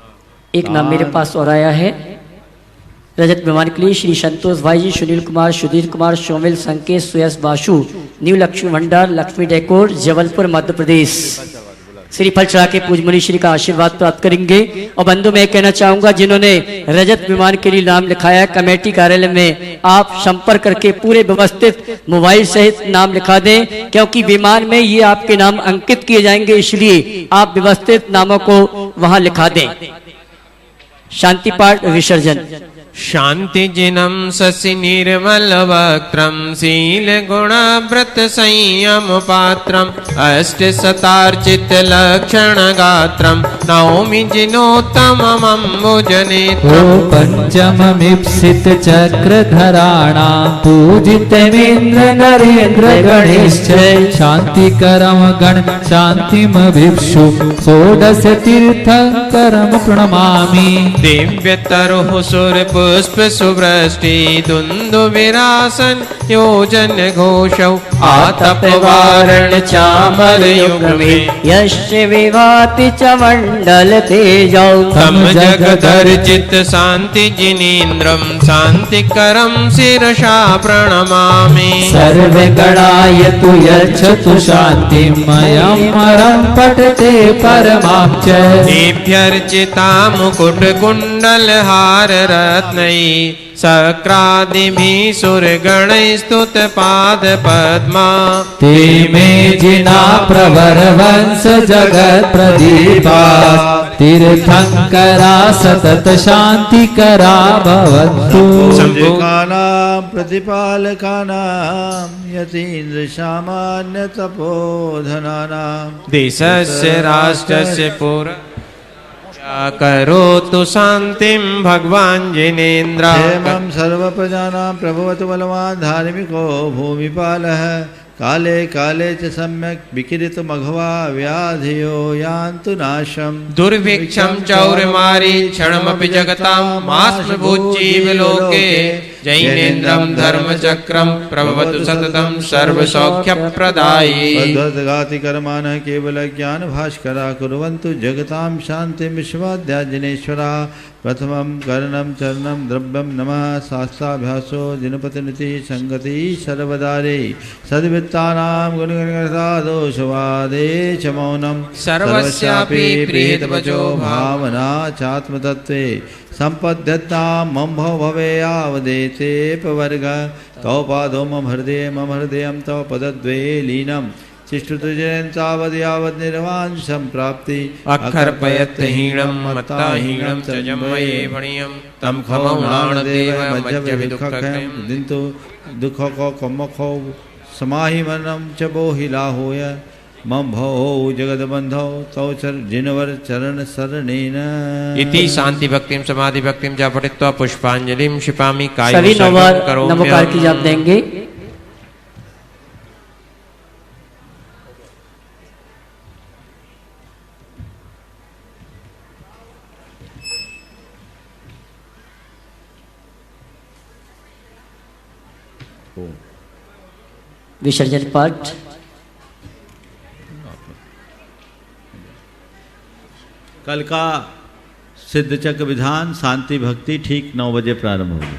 एक नाम मेरे पास और आया है रजत विमान के लिए श्री संतोष भाई जी, सुनील कुमार, सुधीर कुमार, सोमिल, संकेत, सुयस, बासु, न्यू लक्ष्मी भंडार, लक्ष्मी डेकोर, जबलपुर, मध्य प्रदेश। श्रीफल चढ़ा के पूज मुनि श्री का आशीर्वाद प्राप्त करेंगे। और बंधु मैं कहना चाहूंगा जिन्होंने रजत विमान के लिए नाम लिखाया कमेटी कार्यालय में, आप संपर्क करके पूरे व्यवस्थित मोबाइल सहित नाम लिखा दें, क्योंकि विमान में ये आपके नाम अंकित किए जाएंगे, इसलिए आप व्यवस्थित नामों को वहां लिखा दें। शांति पाठ विसर्जन। शान्तिजिनं शशि निर्मल वक्त्रं शील गुण व्रत संयम पात्रम् अष्टशतार्चित लक्षण गात्रं नौमि जिनोत्तममम्बुजनेत्रम् पंचममीप्सित चक्रधराणां पूजितमेन्द्र नरेन्द्र गणेश्च शान्तिकरं गण शान्तिमभिक्षु षोडश तीर्थंकरं प्रणमामि। दिव्यतरुः सुरपुष्प सुवृष्टि दुन्दुभिरासन योजन घोषौ आतपवारण चामर युग में यश्च विभाति च मंडल तेजौ तम जगदर्चित शांति जिनेन्द्रं शांतिकरं शिरसा प्रणमामि। सर्वगणाय तु यच्छतु शान्तिमयं मरं पठते परमां च देव्यर्चिता मुकुट कुंडल हार रत्नै सक्रादिभिः सुरगणैस्तुत पाद पद्मा ते मे जिना प्रवर वंश जगत प्रदीपा तीर्थंकरा सतत शांतिकरा भवन्तु। शम्भुकानां प्रतिपालकानां यतीन्द्र सामान्य तपोधनानां देशस्य राष्ट्रस्य पुर करोतु शान्तिं भगवान् जिनेन्द्र क्षेमं सर्वप्रजानां प्रभवतु बलवान् धार्मिको भूमिपालः काले काले च सम्यक् विकिरित मघवा व्याधियो यान्तु नाशम् दुर्भिक्षं चौरमारी क्षणमपि जगतां मास्मभूज्जीव लोके जैनेन्द्रं धर्मचक्रं प्रभवतु सततं सर्वसौख्यप्रदायी। तद्वद्गाति कर्माणः केवल ज्ञान भास्करा कुर्वन्तु जगतां शान्तिं विश्वाद्या जिनेश्वरा। प्रथमं कर्णं चरणं द्रव्यं नमः शास्त्राभ्यासो जिनपतिनिति संगति सर्वदारे सद्वित्तानां गुणगणगणता दोषवादे च मौनं सर्वस्यापि प्रीतवचो भावना चात्मतत्त्वे सम्पद्यतां मम भवे यावदेते पवर्ग तौ पादो मम हृदयं तौ पदद्वये लीनं चिष्टुतुजयन्तावद् यावद् निर्वाण संप्राप्ति अक्षरपयत्हीणं मत्ताहीणं च जम्मये भणियं तं खमौणाणदेव मज्जविदुःखं दिन्तु दुःखको कमखो समाहि मनम च बोहिलाहोय मम भो जगदबंधो तौ जिनवर चरण शरणेन। इति शांति भक्तिम समाधि भक्तिम जा पठित्वा पुष्पांजलिम क्षिपामि काय सभी नमोकार की जाप देंगे। विसर्जन पाठ। कल का सिद्ध चक्र विधान शांति भक्ति ठीक 9 बजे प्रारंभ होगी।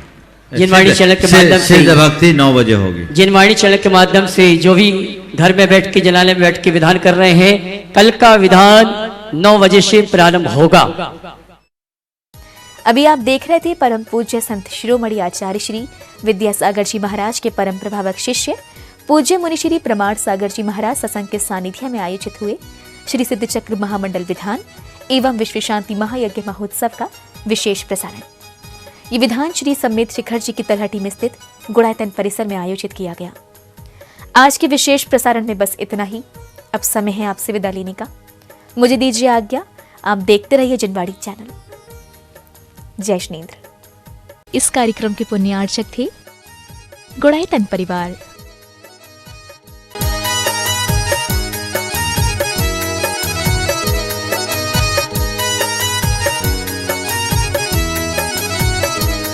जिनवाणी चैनल के माध्यम से सिद्ध भक्ति 9 बजे होगी। जिनवाणी चैनल के माध्यम से जो भी घर में बैठ के जलालय में बैठ के विधान कर रहे हैं, कल का विधान 9 बजे से प्रारंभ होगा। अभी आप देख रहे थे परम पूज्य संत शिरोमणि आचार्य श्री विद्यासागर जी महाराज के परम प्रभावक शिष्य पूज्य मुनि श्री प्रमाण सागर जी महाराज सत्संग के सानिध्य में आयोजित हुए श्री सिद्ध चक्र महामंडल विधान एवं विश्व शांति महायज्ञ महोत्सव का विशेष प्रसारण। ये विधान श्री समेत शिखर जी की तलहटी में स्थित गुड़ायतन परिसर में आयोजित किया गया। आज के विशेष प्रसारण में बस इतना ही। अब समय है आपसे विदा लेने का। मुझे दीजिए आज्ञा। आप देखते रहिए जिनवाणी चैनल। जय श्रीनेन्द्र। इस कार्यक्रम के पुण्यार्चक थे गुड़ायतन परिवार।